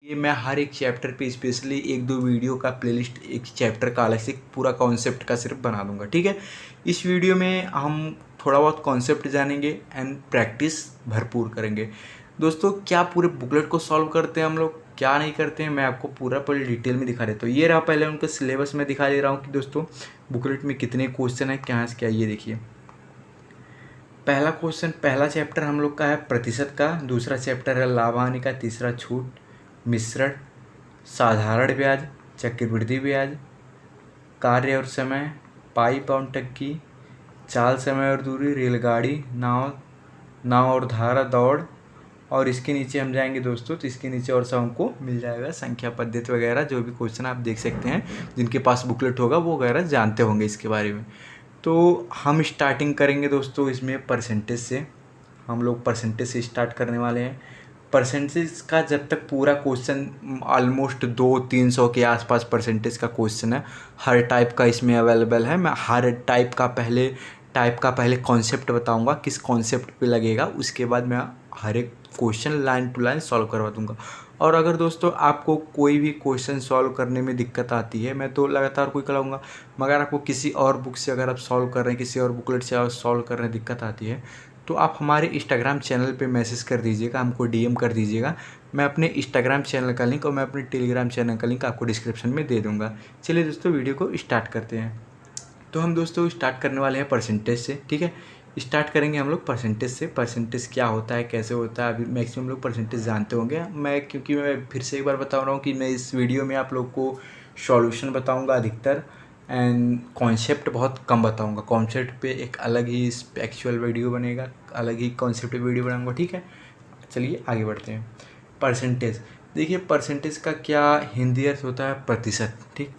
ये मैं हर एक चैप्टर पे स्पेशली एक दो वीडियो का प्लेलिस्ट एक चैप्टर का अलग से पूरा कॉन्सेप्ट का सिर्फ बना दूंगा, ठीक है। इस वीडियो में हम थोड़ा बहुत कॉन्सेप्ट जानेंगे एंड प्रैक्टिस भरपूर करेंगे। दोस्तों, क्या पूरे बुकलेट को सॉल्व करते हैं हम लोग, क्या नहीं करते हैं, मैं आपको पूरा पहले डिटेल में दिखा देता हूँ। ये रहा पहले उनका सिलेबस में दिखा दे रहा हूँ कि दोस्तों बुकलेट में कितने क्वेश्चन है, क्या से क्या। ये देखिए, पहला क्वेश्चन, पहला चैप्टर हम लोग का है प्रतिशत का, दूसरा चैप्टर है लाभ हानि का, तीसरा छूट, मिश्रण, साधारण ब्याज, चक्रवृद्धि ब्याज, कार्य और समय, पाई पाउंड टक्की, चाल, समय और दूरी, रेलगाड़ी, नाव और धारा, दौड़। और इसके नीचे हम जाएंगे दोस्तों, तो इसके नीचे और सब हमको मिल जाएगा, संख्या पद्धति वगैरह जो भी क्वेश्चन आप देख सकते हैं। जिनके पास बुकलेट होगा वो वगैरह जानते होंगे इसके बारे में। तो हम स्टार्टिंग करेंगे दोस्तों इसमें परसेंटेज से। हम लोग परसेंटेज से स्टार्ट करने वाले हैं। परसेंटेज का जब तक पूरा क्वेश्चन ऑलमोस्ट 200-300 के आसपास परसेंटेज का क्वेश्चन है, हर टाइप का इसमें अवेलेबल है। मैं हर टाइप का पहले कॉन्सेप्ट बताऊंगा, किस कॉन्सेप्ट पे लगेगा, उसके बाद मैं हर एक question line to line solve करवा दूंगा। और अगर दोस्तों आपको कोई भी क्वेश्चन सॉल्व करने में दिक्कत आती है, मैं तो लगातार कोई कराऊंगा, मगर आपको किसी और बुक से अगर आप सॉल्व कर रहे हैं, किसी और बुकलेट से सॉल्व कर रहे हैं, दिक्कत आती है, तो आप हमारे इंस्टाग्राम चैनल पे मैसेज कर दीजिएगा, हमको डीएम कर दीजिएगा। मैं अपने इंस्टाग्राम चैनल का लिंक और मैं अपने टेलीग्राम चैनल का लिंक आपको डिस्क्रिप्शन में दे दूँगा। चलिए दोस्तों, वीडियो को स्टार्ट करते हैं। तो हम दोस्तों स्टार्ट करने वाले हैं परसेंटेज से, ठीक है। स्टार्ट करेंगे हम लोग परसेंटेज से। परसेंटेज क्या होता है, कैसे होता है, अभी मैक्सिमम लोग परसेंटेज जानते होंगे। क्योंकि मैं फिर से एक बार बता रहा हूँ कि मैं इस वीडियो में आप लोग को सॉल्यूशन बताऊँगा अधिकतर, एंड कॉन्सेप्ट बहुत कम बताऊँगा। कॉन्सेप्ट पे एक अलग ही एक्चुअल वीडियो बनेगा, अलग ही कॉन्सेप्ट वीडियो बनाऊँगा, ठीक है। चलिए आगे बढ़ते हैं। परसेंटेज, देखिए परसेंटेज का क्या हिंदी अर्थ होता है, प्रतिशत, ठीक।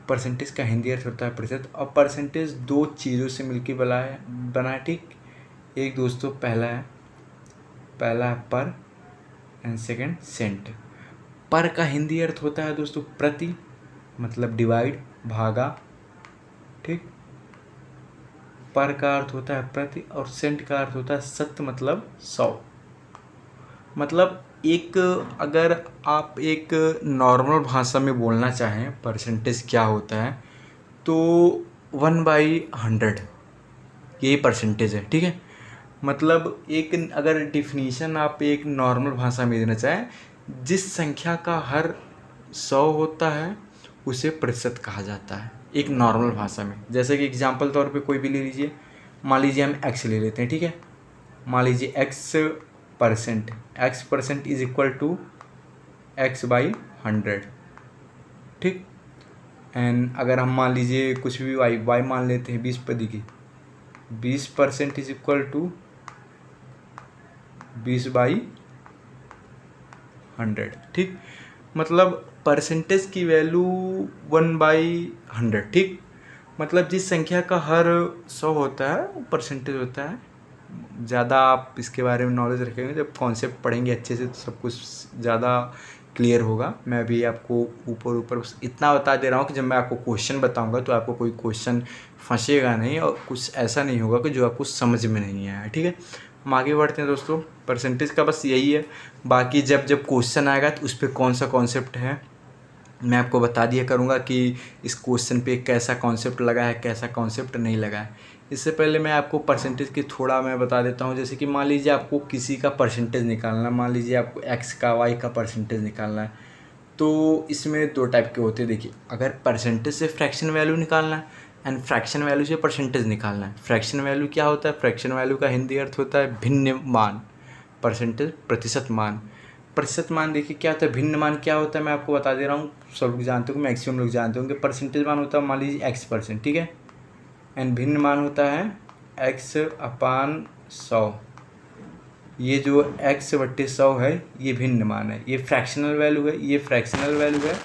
परसेंटेज का हिंदी अर्थ होता है प्रतिशत। और परसेंटेज दो चीज़ों से मिलकर बना है, ठीक। एक दोस्तों पहला है पर एंड सेकंड सेंट। पर का हिंदी अर्थ होता है दोस्तों प्रति, मतलब डिवाइड, भागा, ठीक। पर का अर्थ होता है प्रति, और सेंट का अर्थ होता है सत्य, मतलब 100। मतलब अगर आप एक नॉर्मल भाषा में बोलना चाहें परसेंटेज क्या होता है, तो 1/100 यही परसेंटेज है, ठीक है। मतलब एक अगर डिफिनीशन आप एक नॉर्मल भाषा में देना चाहें, जिस संख्या का हर 100 होता है उसे प्रतिशत कहा जाता है एक नॉर्मल भाषा में। जैसे कि एग्जांपल तौर पे कोई भी ले लीजिए, मान लीजिए हम x ले लेते हैं, ठीक है। मान लीजिए x percent is equal to x/100, ठीक। एंड अगर हम मान लीजिए कुछ भी y मान लेते हैं 20 की, 20% इज इक्वल टू 20/100, ठीक। मतलब परसेंटेज की वैल्यू 1/100, ठीक। मतलब जिस संख्या का हर 100 होता है वो परसेंटेज होता है। ज़्यादा आप इसके बारे में नॉलेज रखेंगे, जब कॉन्सेप्ट पढ़ेंगे अच्छे से तो सब कुछ ज़्यादा क्लियर होगा। मैं अभी आपको ऊपर इतना बता दे रहा हूँ कि जब मैं आपको क्वेश्चन बताऊँगा तो आपको कोई क्वेश्चन फंसेगा नहीं और कुछ ऐसा नहीं होगा कि जो आपको समझ में नहीं आया, ठीक है। हम आगे बढ़ते हैं दोस्तों। परसेंटेज का बस यही है। बाकी जब क्वेश्चन आएगा तो उस पर कौन सा कॉन्सेप्ट है मैं आपको बता दिया करूँगा कि इस क्वेश्चन पे कैसा कॉन्सेप्ट लगा है, कैसा कॉन्सेप्ट नहीं लगा है। इससे पहले मैं आपको परसेंटेज की थोड़ा मैं बता देता हूँ। जैसे कि मान लीजिए आपको किसी का परसेंटेज निकालना है, मान लीजिए आपको x का y का परसेंटेज निकालना है, तो इसमें दो टाइप के होते हैं। देखिए, अगर परसेंटेज से फ्रैक्शन वैल्यू निकालना है एंड फ्रैक्शन वैल्यू से परसेंटेज निकालना है। फ्रैक्शन वैल्यू क्या होता है, फ्रैक्शन वैल्यू का हिंदी अर्थ होता है भिन्न मान, परसेंटेज प्रतिशत मान। प्रतिशत मान देखिए क्या होता है, भिन्न मान क्या होता है मैं आपको बता दे रहा हूँ। सब लोग जानते होंगे, मैक्सिमम लोग जानते होंगे। परसेंटेज मान होता है मान लीजिए x%, ठीक है। एंड भिन्न मान होता है x/100। ये जो x/100 है ये भिन्न मान है, ये फ्रैक्शनल वैल्यू है, ये फ्रैक्शनल वैल्यू है,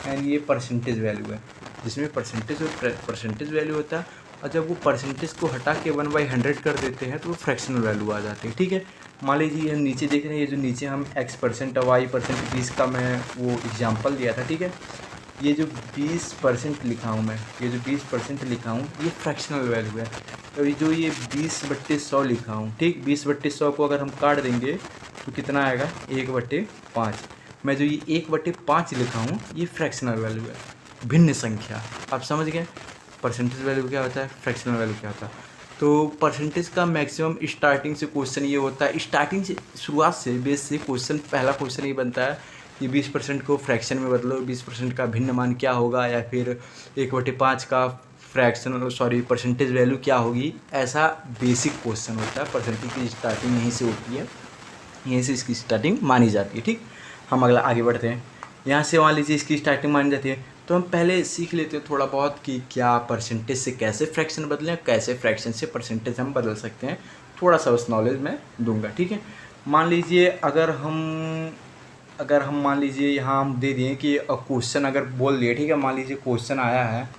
एंड ये परसेंटेज वैल्यू है, जिसमें परसेंटेज और परसेंटेज वैल्यू होता है। और जब वो परसेंटेज को हटा के 1/100 कर देते हैं तो वो फ्रैक्शनल वैल्यू आ जाती है, ठीक है। मान लीजिए ये नीचे देख रहे हैं, ये जो नीचे हम x% और y% 20 का मैं वो एग्जांपल दिया था, ठीक है। ये जो 20% लिखा हूँ मैं, ये जो 20% लिखा हूँ ये फ्रैक्शनल वैल्यू है। और जो ये 20/100 लिखा हूँ, ठीक, 20/100 को अगर हम काट देंगे तो कितना आएगा, 1/5। मैं जो ये 1/5 लिखा हूँ ये फ्रैक्शनल वैल्यू है, भिन्न संख्या। आप समझ गए परसेंटेज वैल्यू क्या होता है, फ्रैक्शनल वैल्यू क्या होता है। तो परसेंटेज का मैक्सिमम स्टार्टिंग से क्वेश्चन ये होता है, स्टार्टिंग से शुरुआत से बेस से क्वेश्चन, पहला क्वेश्चन ये बनता है कि 20% को फ्रैक्शन में बदलो, 20% का भिन्न मान क्या होगा, या फिर 1/5 का फ्रैक्शन परसेंटेज वैल्यू क्या होगी। ऐसा बेसिक क्वेश्चन होता है। परसेंटेज की स्टार्टिंग यहीं से होती है, यहीं से इसकी स्टार्टिंग मानी जाती है। ठीक, हम अगला आगे बढ़ते हैं। यहाँ से मान लीजिए इसकी स्टार्टिंग मानी जाती है, तो हम पहले सीख लेते हैं थोड़ा बहुत कि क्या परसेंटेज से कैसे फ्रैक्शन बदलें, कैसे फ्रैक्शन से परसेंटेज हम बदल सकते हैं। थोड़ा सा बस नॉलेज मैं दूंगा। ठीक है, मान लीजिए अगर हम मान लीजिए यहाँ हम दे दिए कि क्वेश्चन अगर बोल दिए, ठीक है, मान लीजिए क्वेश्चन आया है,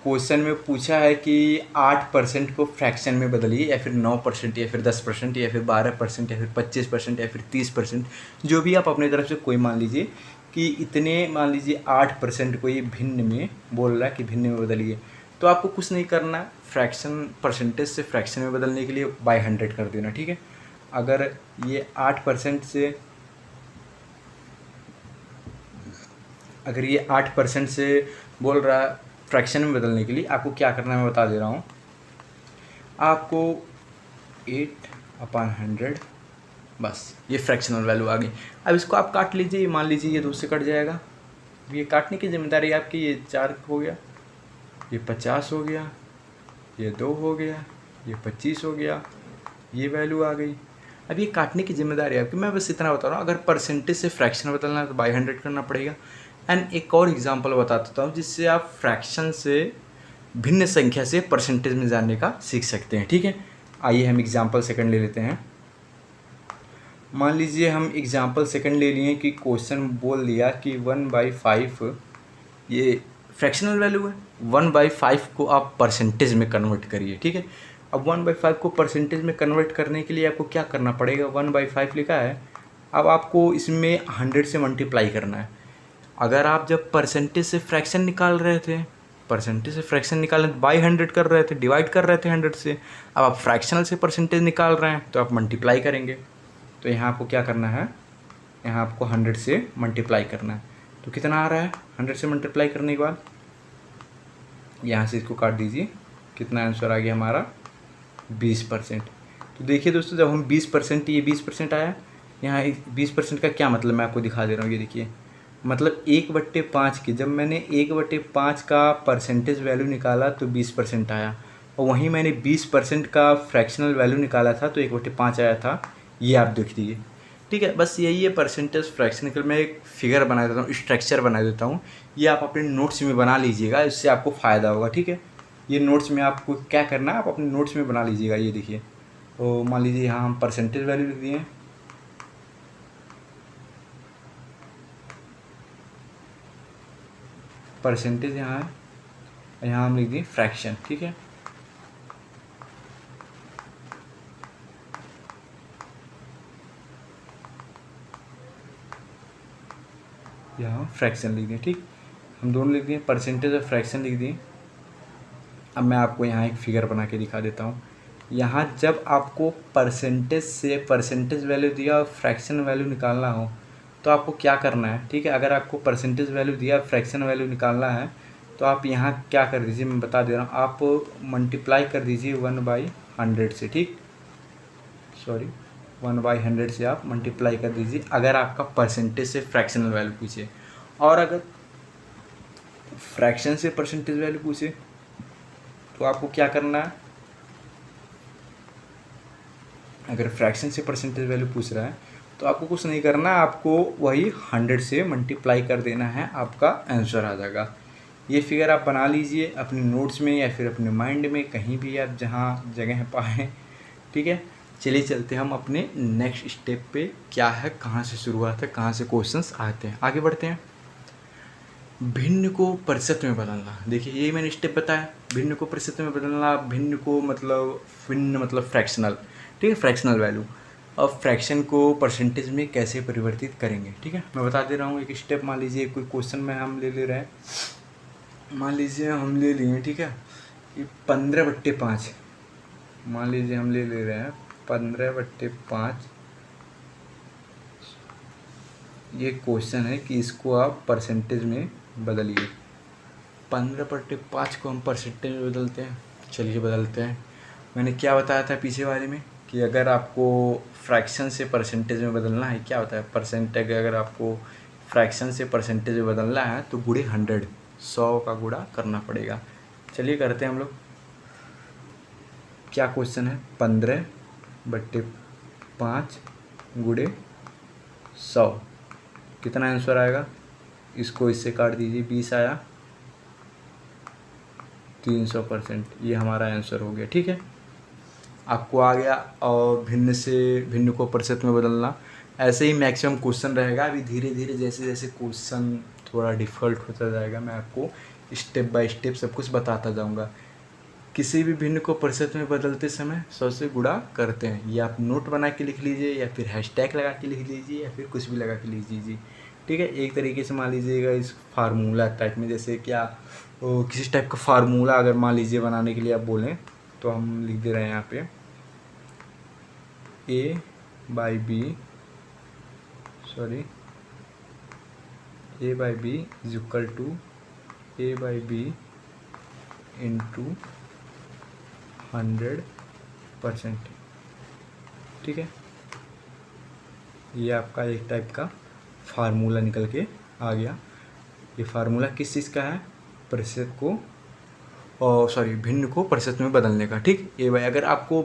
क्वेश्चन में पूछा है कि 8% को फ्रैक्शन में बदलिए, या फिर 9%, या फिर 10%, या फिर 12%, या फिर 25%, या फिर 30%, जो भी आप अपनी तरफ से कोई मान लीजिए कि इतने, मान लीजिए 8% को ये भिन्न में बोल रहा है कि भिन्न में बदलिए। तो आपको कुछ नहीं करना, फ्रैक्शन परसेंटेज से फ्रैक्शन में बदलने के लिए बाय 100 कर देना। ठीक है, अगर ये 8% से बोल रहा है फ्रैक्शन में बदलने के लिए, आपको क्या करना है मैं बता दे रहा हूँ। आपको 8/100, बस ये फ्रैक्शनल वैल्यू आ गई। अब इसको आप काट लीजिए, मान लीजिए ये 2 से कट जाएगा, ये काटने की जिम्मेदारी आपकी। ये 4 हो गया, ये 50 हो गया, ये 2 हो गया, ये 25 हो गया, ये वैल्यू आ गई। अब ये काटने की जिम्मेदारी आपकी। मैं बस इतना बता रहा हूँ, अगर परसेंटेज से फ्रैक्शन बदलना है तो बाय 100 करना पड़ेगा। एंड एक और एग्जांपल बता देता हूँ जिससे आप फ्रैक्शन से भिन्न संख्या से परसेंटेज में जाने का सीख सकते हैं। ठीक है, आइए हम एग्जांपल सेकंड ले लेते हैं। मान लीजिए हम एग्जांपल सेकंड ले लिए कि क्वेश्चन बोल दिया कि 1/5 ये फ्रैक्शनल वैल्यू है, 1/5 को आप परसेंटेज में कन्वर्ट करिए। ठीक है, अब 1/5 को परसेंटेज में कन्वर्ट करने के लिए आपको क्या करना पड़ेगा, 1/5 लिखा है, अब आपको इसमें 100 से मल्टीप्लाई करना है। अगर आप जब परसेंटेज से फ्रैक्शन निकाल रहे थे, बाई 100 कर रहे थे, डिवाइड कर रहे थे 100 से, अब आप फ्रैक्शनल से परसेंटेज निकाल रहे हैं तो आप मल्टीप्लाई करेंगे। तो यहाँ आपको क्या करना है, यहाँ आपको 100 से मल्टीप्लाई करना है। तो कितना आ रहा है, 100 से मल्टीप्लाई करने के बाद यहाँ से इसको काट दीजिए, कितना आंसर आ गया हमारा 20%। तो देखिए दोस्तों, जब हम 20%, ये 20% आया, यहाँ 20% का क्या मतलब मैं आपको दिखा दे रहा हूँ। ये देखिए, मतलब 1/5 की, जब मैंने 1/5 का परसेंटेज वैल्यू निकाला तो 20% आया, और वहीं मैंने 20% का फ्रैक्शनल वैल्यू निकाला था तो 1/5 आया था। ये आप देख लीजिए। ठीक है, बस यही है परसेंटेज फ्रैक्शन के। मैं एक फिगर बना देता हूँ, स्ट्रक्चर बना देता हूँ, ये आप अपने नोट्स में बना लीजिएगा, इससे आपको फ़ायदा होगा। ठीक है, ये नोट्स में आपको क्या करना है, आप अपने नोट्स में बना लीजिएगा। ये देखिए, तो मान लीजिए यहाँ हम परसेंटेज वैल्यू लिख दिए, परसेंटेज यहाँ है, यहाँ हम लिख दिए फ्रैक्शन। ठीक है, यहाँ फ्रैक्शन लिख दिए। ठीक, हम दोनों लिख दिए, परसेंटेज और फ्रैक्शन लिख दिए। अब मैं आपको यहाँ एक फिगर बना के दिखा देता हूँ। यहाँ जब आपको परसेंटेज से परसेंटेज वैल्यू दिया और फ्रैक्शन वैल्यू निकालना हो तो आपको क्या करना है। ठीक है, अगर आपको परसेंटेज वैल्यू दिया, फ्रैक्शन वैल्यू निकालना है, तो आप यहाँ क्या कर दीजिए, मैं बता दे रहा हूँ, आप मल्टीप्लाई कर दीजिए 1/100 से। ठीक, 1/100 से आप मल्टीप्लाई कर दीजिए अगर आपका परसेंटेज से फ्रैक्शनल वैल्यू पूछे। और अगर फ्रैक्शन से परसेंटेज वैल्यू पूछे तो आपको क्या करना है, अगर फ्रैक्शन से परसेंटेज वैल्यू पूछ रहा है तो आपको कुछ नहीं करना, आपको वही 100 से मल्टीप्लाई कर देना है, आपका आंसर आ जाएगा। ये फिगर आप बना लीजिए अपने नोट्स में या फिर अपने माइंड में, कहीं भी आप जहाँ जगह पाएँ। ठीक है, चलिए चलते हम अपने नेक्स्ट स्टेप पे, क्या है, कहाँ से शुरुआत है, कहाँ से क्वेश्चंस आते हैं, आगे बढ़ते हैं। भिन्न को प्रतिशत में बदलना, देखिए यही मैंने स्टेप बताया, भिन्न को प्रतिशत में बदलना। भिन्न मतलब फ्रैक्शनल। ठीक है, फ्रैक्शनल वैल्यू। अब फ्रैक्शन को परसेंटेज में कैसे परिवर्तित करेंगे, ठीक है, मैं बता दे रहा हूँ एक स्टेप। मान लीजिए कोई क्वेश्चन में हम ले रहे हैं, मान लीजिए हम ले लिए, ठीक है, ये 15/5, मान लीजिए हम ले रहे हैं 15/5, ये क्वेश्चन है कि इसको आप परसेंटेज में बदलिए। 15/5 को हम परसेंटेज में बदलते हैं। चलिए बदलते हैं। मैंने क्या बताया था पीछे वाले में कि अगर आपको फ्रैक्शन से परसेंटेज में बदलना है, क्या होता है परसेंटेज, अगर आपको फ्रैक्शन से परसेंटेज में बदलना है तो गुणे 100 का गुणा करना पड़ेगा। चलिए करते हैं हम लोग। क्या क्वेश्चन है? 15/5 गुणे 100 कितना आंसर आएगा? इसको इससे काट दीजिए, 20 आया, 300%। ये हमारा आंसर हो गया। ठीक है, आपको आ गया। और भिन्न से भिन्न को प्रतिशत में बदलना, ऐसे ही मैक्सिमम क्वेश्चन रहेगा। अभी धीरे धीरे जैसे जैसे क्वेश्चन थोड़ा डिफ़िकल्ट होता जाएगा, मैं आपको स्टेप बाय स्टेप सब कुछ बताता जाऊंगा। किसी भी भिन्न को प्रतिशत में बदलते समय 100 से गुणा करते हैं। ये आप नोट बना के लिख लीजिए, या फिर हैशटैग लगा के लिख लीजिए, या फिर कुछ भी लगा के लिख लीजिए। ठीक है, एक तरीके से मान लीजिएगा इस फार्मूला टाइप में, जैसे क्या किसी टाइप का फार्मूला अगर मान लीजिए बनाने के लिए आप बोलें, तो हम लिख दे रहे हैं यहाँ पे a by b is equal to a by b into 100%। ठीक है, ये आपका एक टाइप का फार्मूला निकल के आ गया। ये फार्मूला किस चीज़ का है? प्रतिशत को, और भिन्न को प्रतिशत में बदलने का। ठीक, ये भाई अगर आपको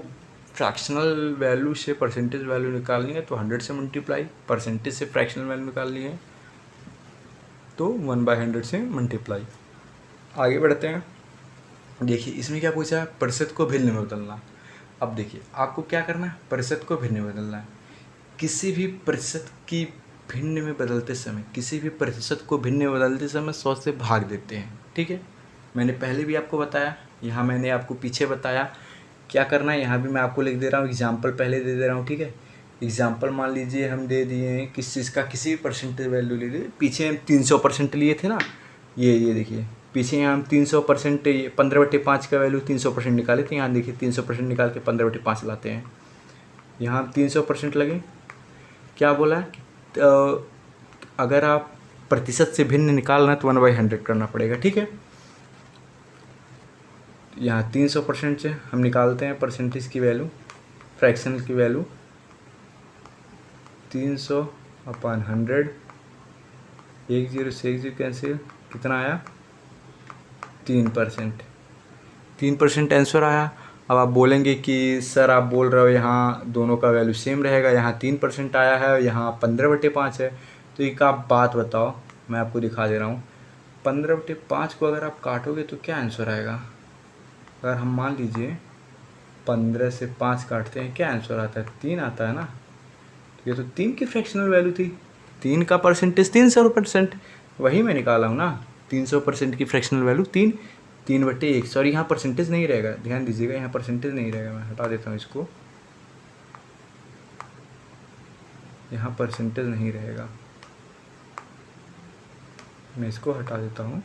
फ्रैक्शनल वैल्यू से परसेंटेज वैल्यू निकालनी है तो 100 से मल्टीप्लाई, परसेंटेज से फ्रैक्शनल वैल्यू निकालनी है तो 1/100 से मल्टीप्लाई। आगे बढ़ते हैं। देखिए इसमें क्या पूछा है? प्रतिशत को भिन्न में बदलना। अब देखिए आपको क्या करना है? प्रतिशत को भिन्न में बदलना है। किसी भी प्रतिशत की भिन्न में बदलते समय, किसी भी प्रतिशत को भिन्न में बदलते समय 100 से भाग देते हैं। ठीक है, मैंने पहले भी आपको बताया, यहाँ मैंने आपको पीछे बताया क्या करना है। यहाँ भी मैं आपको लिख दे रहा हूँ, एग्जाम्पल पहले दे रहा हूँ। ठीक है, एग्जाम्पल मान लीजिए हम दे दिए हैं किस चीज़ का, किसी भी परसेंटेज वैल्यू ले लीजिए। पीछे हम 300% लिए थे ना, ये देखिए पीछे हम 300%, 15/5 का वैल्यू 300% निकाले थे। यहाँ देखिए 300% निकाल के 15/5 लाते हैं। यहाँ 300% लगे। क्या बोला है? अगर आप प्रतिशत से भिन्न निकालना है तो 1/100 करना पड़ेगा। ठीक है, यहाँ 300% से हम निकालते हैं परसेंटेज की वैल्यू, फ्रैक्शन की वैल्यू 300/100। 1 0 से 1 0 कैंसिल, कितना आया? 3%। 3% आंसर आया। अब आप बोलेंगे कि सर आप बोल रहे हो यहाँ दोनों का वैल्यू सेम रहेगा, यहाँ 3% आया है और यहाँ 15/5 है, तो एक आप बात बताओ, मैं आपको दिखा दे रहा हूँ। 15/5 को अगर आप काटोगे तो क्या आंसर आएगा? अगर हम मान लीजिए 15 से 5 काटते हैं, क्या आंसर आता है? 3 आता है ना। ये तो 3 की फ्रैक्शनल वैल्यू थी, 3 का परसेंटेज 300%, वही मैं निकाला हूँ ना। 300% की फ्रैक्शनल वैल्यू 3/1। सॉरी, यहाँ परसेंटेज नहीं रहेगा, ध्यान दीजिएगा, यहाँ परसेंटेज नहीं रहेगा। मैं हटा देता हूँ इसको, यहाँ परसेंटेज नहीं रहेगा, मैं इसको हटा देता हूँ।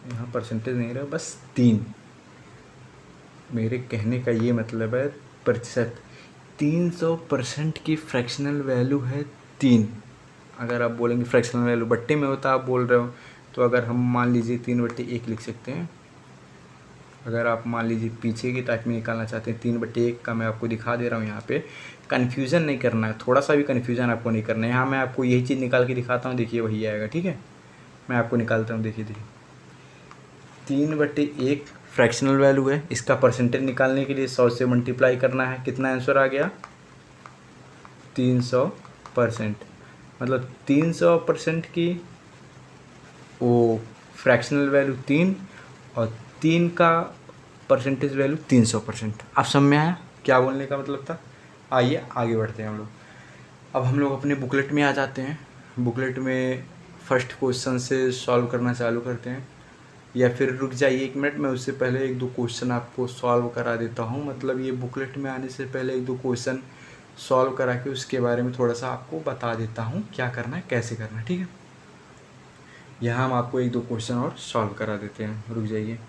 यहाँ परसेंटेज नहीं रहेगा, बस 3। मेरे कहने का ये मतलब है प्रतिशत 300% की फ्रैक्शनल वैल्यू है 3। अगर आप बोलेंगे फ्रैक्शनल वैल्यू बट्टे में होता, आप बोल रहे हो, तो अगर हम मान लीजिए 3/1 लिख सकते हैं। अगर आप मान लीजिए पीछे की टाइप में निकालना चाहते हैं 3/1 का, मैं आपको दिखा दे रहा हूँ। यहाँ पे कन्फ्यूज़न नहीं करना है, थोड़ा सा भी कन्फ्यूज़न आपको नहीं करना है। यहाँ मैं आपको यही चीज़ निकाल के दिखाता हूँ, देखिए वही आएगा। ठीक है, मैं आपको निकालता हूँ, देखिए 3/1 फ्रैक्शनल वैल्यू है, इसका परसेंटेज निकालने के लिए 100 से मल्टीप्लाई करना है। कितना आंसर आ गया? 300%। मतलब 300% की वो फ्रैक्शनल वैल्यू 3, और 3 का परसेंटेज वैल्यू 300%। आप समझ में आया क्या बोलने का मतलब था? आइए आगे बढ़ते हैं हम लोग। अब हम लोग अपने बुकलेट में आ जाते हैं। बुकलेट में फर्स्ट क्वेश्चन से सॉल्व करना चालू करते हैं, या फिर रुक जाइए 1 मिनट, मैं उससे पहले 1-2 क्वेश्चन आपको सॉल्व करा देता हूँ। मतलब ये बुकलेट में आने से पहले 1-2 क्वेश्चन सॉल्व करा के उसके बारे में थोड़ा सा आपको बता देता हूँ क्या करना है, कैसे करना है। ठीक है, यहाँ हम आपको 1-2 क्वेश्चन और सॉल्व करा देते हैं। रुक जाइए,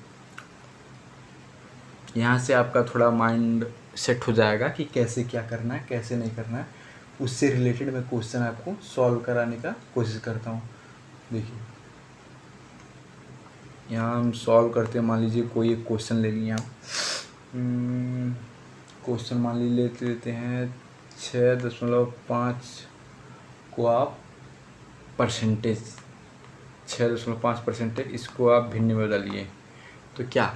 यहाँ से आपका थोड़ा माइंड सेट हो जाएगा कि कैसे क्या करना है, कैसे नहीं करना है। उससे रिलेटेड मैं क्वेश्चन आपको सॉल्व कराने का कोशिश करता हूँ। देखिए यहाँ हम सॉल्व करते हैं। मान लीजिए कोई एक क्वेश्चन ले लिया, क्वेश्चन मान लीजिए लेते हैं 6.5 को आप परसेंटेज, 6.5% इसको आप भिन्न में बदलिए। तो क्या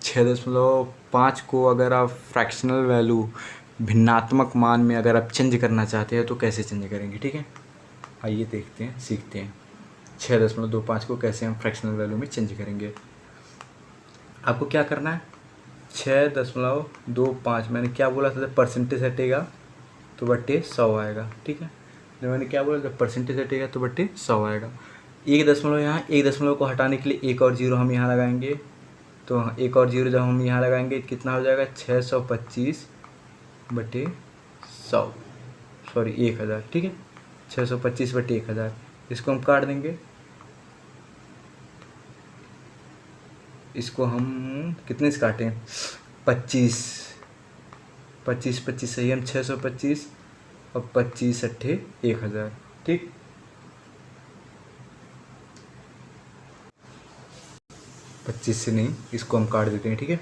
6.5 को अगर आप फ्रैक्शनल वैल्यू भिन्नात्मक मान में अगर आप चेंज करना चाहते हैं तो कैसे चेंज करेंगे, ठीक है। आइए देखते हैं, सीखते हैं 6.25 को कैसे हम फ्रैक्शनल वैल्यू में चेंज करेंगे। आपको क्या करना है, 6.25 मैंने क्या बोला था, जब परसेंटेज हटेगा तो बट्टे 100 आएगा, ठीक है। जब मैंने क्या बोला, जब परसेंटेज हटेगा तो बट्टे 100 आएगा। 1 यहाँ 1 को हटाने के लिए एक और जीरो हम यहाँ लगाएंगे, तो एक और जीरो जब हम यहाँ लगाएंगे कितना हो जाएगा, 625 बटे 100, सॉरी 1000, ठीक है। 625 बटे 1000, इसको हम काट देंगे। इसको हम कितने से काटें, 25 सही, हम 625 और 25 अट्ठे 1000, ठीक। पच्चीस से नहीं, इसको हम काट देते हैं, ठीक है।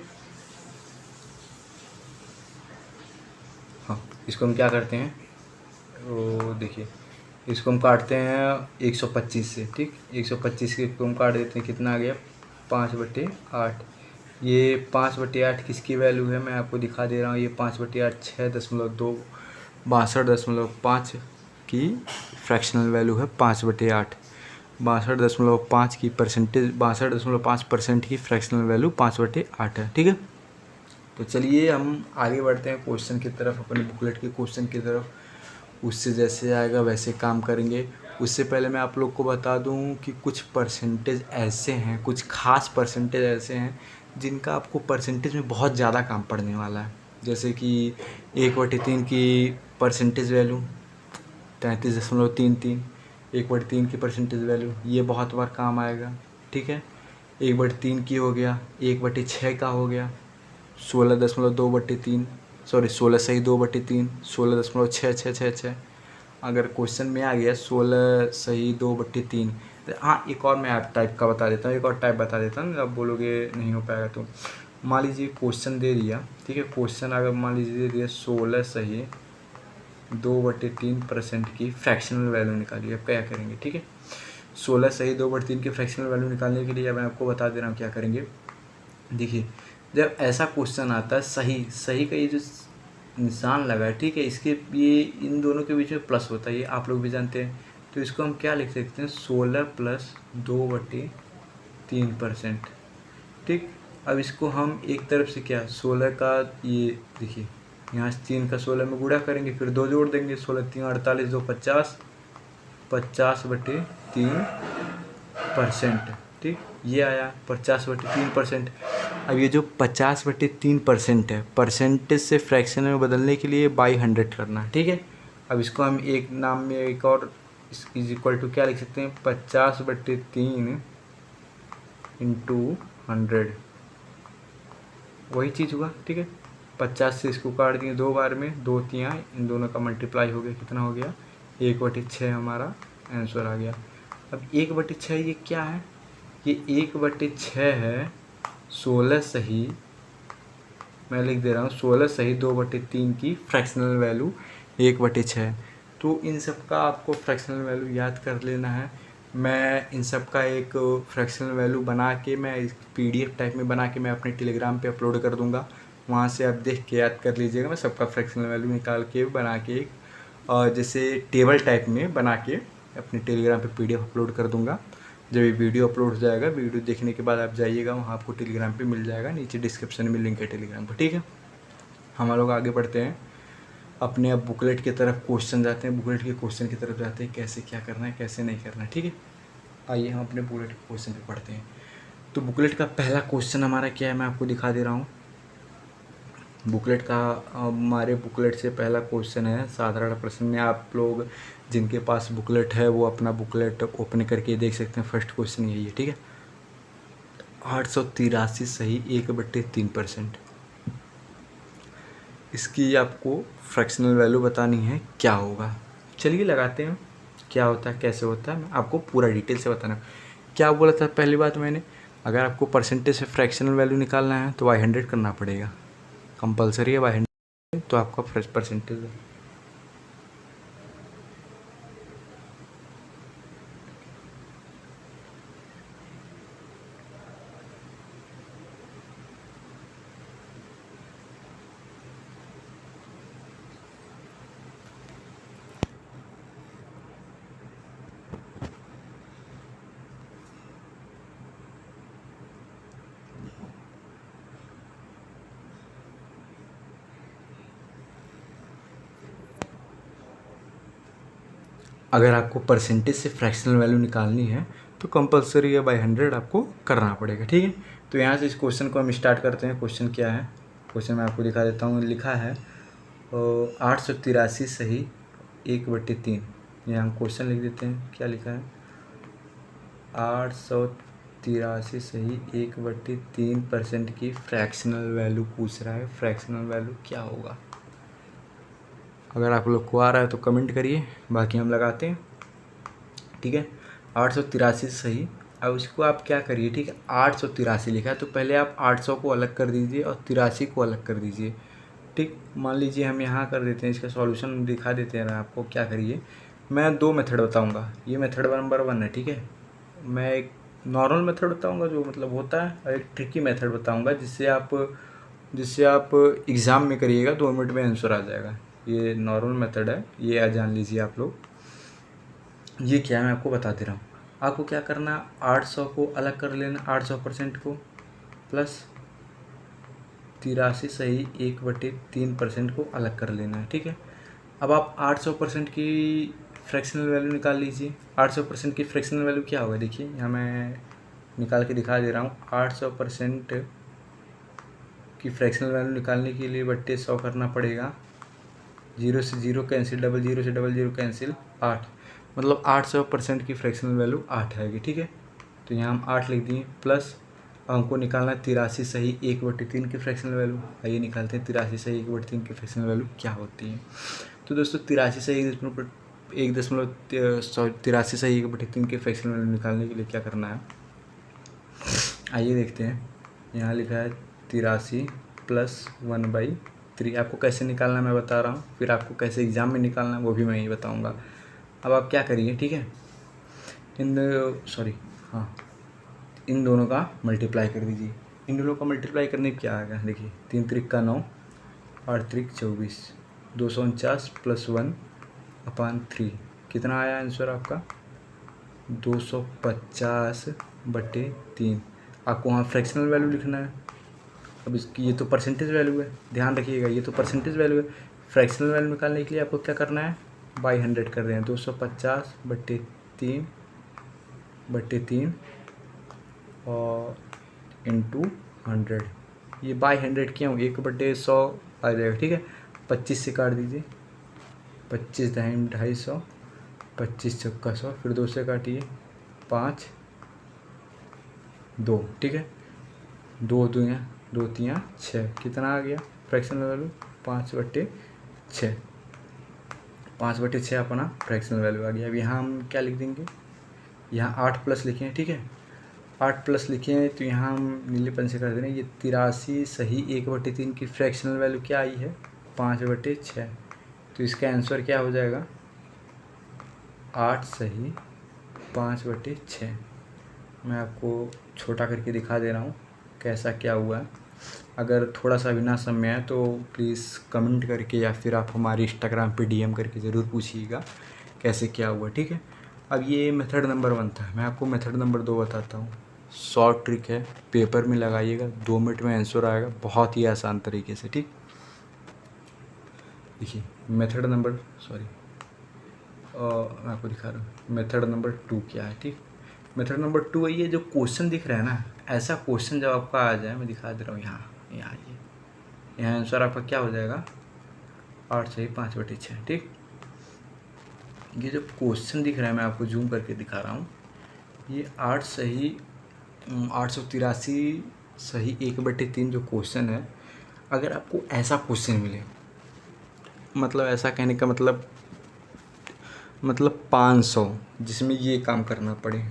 हाँ, इसको हम क्या करते हैं, वो देखिए इसको हम काटते हैं 125 से, ठीक। 125 के हम काट देते हैं, कितना आ गया, 5/8। ये 5/8 किसकी वैल्यू है, मैं आपको दिखा दे रहा हूँ। ये 5/8 6.62 की फ्रैक्शनल वैल्यू है 5/8। 62.5 की परसेंटेज, 62.5% की फ्रैक्शनल वैल्यू 5/8 है, ठीक है। तो चलिए हम आगे बढ़ते हैं क्वेश्चन की तरफ, अपने बुकलेट के क्वेश्चन की तरफ। उससे जैसे आएगा वैसे काम करेंगे। उससे पहले मैं आप लोग को बता दूं कि कुछ परसेंटेज ऐसे हैं, कुछ खास परसेंटेज ऐसे हैं जिनका आपको परसेंटेज में बहुत ज़्यादा काम पड़ने वाला है। जैसे कि 1/3 की परसेंटेज वैल्यू 33.33, 1/3 की परसेंटेज वैल्यू, ये बहुत बार काम आएगा, ठीक है। 1/3 की हो गया, 1/6 का हो गया, 16.2/3, सॉरी 16 सही 2/3, 16.6666। अगर क्वेश्चन में आ गया 16 सही 2/3। हाँ, एक और मैं आप टाइप का बता देता हूँ, एक और टाइप बता देता हूँ, अब बोलोगे नहीं हो पाएगा तो। मान लीजिए क्वेश्चन दे दिया, ठीक है। क्वेश्चन अगर मान लीजिए दे दिया 16 सही 2/3% की फ्रैक्शनल वैल्यू निकालिए, अब क्या करेंगे, ठीक है। 16 सही 2/3 की फ्रैक्शनल वैल्यू निकालने के लिए मैं आपको बता दे रहा हूँ क्या करेंगे। देखिए जब ऐसा क्वेश्चन आता है, सही का ये जो निशान लगा है, ठीक है, इसके ये इन दोनों के बीच में प्लस होता है, ये आप लोग भी जानते हैं। तो इसको हम क्या लिख सकते हैं, 16 + 2/3%, ठीक। अब इसको हम एक तरफ से क्या, 16 का ये देखिए यहाँ 3 का 16 में गुणा करेंगे, फिर 2 जोड़ देंगे, 16 3 48, 2 50, 50/3%, ठीक। ये आया 50/3%। अब ये जो 50/3% है, परसेंटेज से फ्रैक्शन में बदलने के लिए बाई 100 करना है, ठीक है। अब इसको हम एक नाम में एक और इज इक्वल टू क्या लिख सकते हैं, 50/3 × 100, वही चीज़ हुआ, ठीक है। 50 से इसको काट दिए 2 बार में, 2 3 इन दोनों का मल्टीप्लाई हो गया, कितना हो गया, 1/6 हमारा आंसर आ गया। अब 1/6 ये क्या है, ये 1/6 है 16 सही, मैं लिख दे रहा हूँ 16 सही 2/3 की फ्रैक्शनल वैल्यू 1/6। तो इन सब का आपको फ्रैक्शनल वैल्यू याद कर लेना है। मैं इन सब का एक फ्रैक्शनल वैल्यू बना के, मैं इस PDF टाइप में बना के मैं अपने टेलीग्राम पे अपलोड कर दूँगा, वहाँ से आप देख के याद कर लीजिएगा। मैं सबका फ्रैक्शनल वैल्यू निकाल के बना के एक जैसे टेबल टाइप में बना के अपने टेलीग्राम पे PDF अपलोड कर दूँगा। जब ये वीडियो अपलोड हो जाएगा, वीडियो देखने के बाद आप जाइएगा, वहाँ आपको टेलीग्राम पे मिल जाएगा, नीचे डिस्क्रिप्शन में लिंक है टेलीग्राम पर, ठीक है। हम लोग आगे बढ़ते हैं अपने, अब बुकलेट की तरफ क्वेश्चन जाते हैं, बुकलेट के क्वेश्चन की तरफ जाते हैं, कैसे क्या करना है कैसे नहीं करना है, ठीक है। आइए हम अपने बुकलेट के क्वेश्चन पे पढ़ते हैं। तो बुकलेट का पहला क्वेश्चन हमारा क्या है, मैं आपको दिखा दे रहा हूँ। बुकलेट का हमारे बुकलेट से पहला क्वेश्चन है साधारण प्रश्न में। आप लोग जिनके पास बुकलेट है वो अपना बुकलेट ओपन करके देख सकते हैं। फर्स्ट क्वेश्चन यही है, ठीक है। 883 सही 1/3%, इसकी आपको फ्रैक्शनल वैल्यू बतानी है, क्या होगा। चलिए लगाते हैं, क्या होता है कैसे होता है मैं आपको पूरा डिटेल से बताना। क्या बोला था पहली बात मैंने, अगर आपको परसेंटेज से फ्रैक्शनल वैल्यू निकालना है तो y100 करना पड़ेगा, कंपलसरी है y100, तो आपका परसेंटेज है। अगर आपको परसेंटेज से फ्रैक्शनल वैल्यू निकालनी है तो कंपलसरी है y100 आपको करना पड़ेगा, ठीक है। तो यहाँ से इस क्वेश्चन को हम स्टार्ट करते हैं। क्वेश्चन क्या है, क्वेश्चन मैं आपको दिखा देता हूँ। लिखा है 883 सही 1/3। यहाँ हम क्वेश्चन लिख देते हैं, क्या लिखा है 883 सही 1/3% की फ्रैक्शनल वैल्यू पूछ रहा है। फ्रैक्शनल वैल्यू क्या होगा? अगर आप लोग को आ रहा है तो कमेंट करिए, बाकी हम लगाते हैं, ठीक है। 883 सही। अब इसको आप क्या करिए, ठीक है, 883 लिखा है तो पहले आप 800 को अलग कर दीजिए और 83 को अलग कर दीजिए, ठीक। मान लीजिए हम यहाँ कर देते हैं, इसका सॉल्यूशन दिखा देते हैं आपको। क्या करिए, मैं दो मेथड बताऊँगा, ये मेथड नंबर 1 है, ठीक है। मैं एक नॉर्मल मेथड बताऊँगा जो मतलब होता है, और एक ट्रिकी मेथड बताऊँगा जिससे आप एग्ज़ाम में करिएगा 2 मिनट में आंसर आ जाएगा। ये नॉर्मल मेथड है, ये जान लीजिए आप लोग। ये क्या है मैं आपको बता दे रहा हूँ। आपको क्या करना, 800 को अलग कर लेना, 800% को, प्लस 83 सही 1/3% को अलग कर लेना है, ठीक है। अब आप 800% की फ्रैक्शनल वैल्यू निकाल लीजिए। 800% की फ्रैक्शनल वैल्यू क्या होगा, देखिए यहाँ मैं निकाल के दिखा दे रहा हूँ। 800% की फ्रैक्शनल वैल्यू निकालने के लिए बट्टे 100 करना पड़ेगा। 0 से 0 कैंसिल, 00 से 00 कैंसिल, 8, मतलब 800% की फ्रैक्शनल वैल्यू 8 आएगी, ठीक है। तो यहाँ हम 8 लिख दिए, प्लस हमको निकालना है 83 सही 1/3 की फ्रैक्शनल वैल्यू। आइए निकालते हैं 83 सही 1/3 की फ्रैक्शनल वैल्यू क्या होती है। तो दोस्तों 83 सही 83 सही 1/3 की फ्रैक्शनल वैल्यू निकालने के लिए क्या करना है, आइए देखते हैं। यहाँ लिखा है 83 + 1/3। आपको कैसे निकालना है मैं बता रहा हूँ, फिर आपको कैसे एग्ज़ाम में निकालना है वो भी मैं ही बताऊँगा। अब आप क्या करिए, ठीक है, इन दोनों का मल्टीप्लाई कर दीजिए। इन दोनों का मल्टीप्लाई करने क्या आएगा, देखिए 3 त्रिक का 9, 8 त्रिक 24, 249 + 1/3 कितना आया आंसर आपका 250/3। आपको वहाँ फ्रैक्शनल वैल्यू लिखना है। अब इसकी ये तो परसेंटेज वैल्यू है, ध्यान रखिएगा, ये तो परसेंटेज वैल्यू है। फ्रैक्शनल वैल्यू निकालने के लिए आपको क्या करना है, y100 कर रहे हैं, 250/3 और इंटू 100। ये y100 क्यों, 1/100 आ जाएगा, ठीक है। 25 से काट दीजिए, 25 × 250, 25 × 100, फिर 2 से काटिए, 5 2, ठीक है। 2 2 3 6, कितना आ गया फ्रैक्शनल वैल्यू 5/6। 5/6 अपना फ्रैक्शनल वैल्यू आ गया। अब यहाँ हम क्या लिख देंगे, यहाँ 8 प्लस लिखे हैं, ठीक है। 8 प्लस लिखे हैं तो यहाँ हम नीलेपन से कर दे रहे हैं। ये 83 सही 1/3 की फ्रैक्शनल वैल्यू क्या आई है 5/6। तो इसका आंसर क्या हो जाएगा 8 सही 5/6। मैं आपको छोटा करके दिखा दे रहा हूँ कैसा क्या हुआ है। अगर थोड़ा सा भी ना समझ आए तो प्लीज़ कमेंट करके या फिर आप हमारे इंस्टाग्राम पे DM करके ज़रूर पूछिएगा कैसे क्या हुआ, ठीक है। अब ये मेथड नंबर 1 था, मैं आपको मेथड नंबर 2 बताता हूँ। शॉर्ट ट्रिक है, पेपर में लगाइएगा, 2 मिनट में आंसर आएगा, बहुत ही आसान तरीके से, ठीक। देखिए मेथड नंबर मैं आपको दिखा रहा हूँ मेथड नंबर 2 क्या है, ठीक। मेथड नंबर 2 है, ये जो क्वेश्चन दिख रहा है ना, ऐसा क्वेश्चन जब आपका आ जाए, मैं दिखा दे रहा हूँ यहाँ यहाँ आंसर आपका क्या हो जाएगा 8 सही 5/6, ठीक। ये जो क्वेश्चन दिख रहा है मैं आपको जूम करके दिखा रहा हूँ, ये 883 सही 1/3 जो क्वेश्चन है। अगर आपको ऐसा क्वेश्चन मिले, मतलब ऐसा कहने का मतलब मतलब 500, जिसमें ये काम करना पड़े,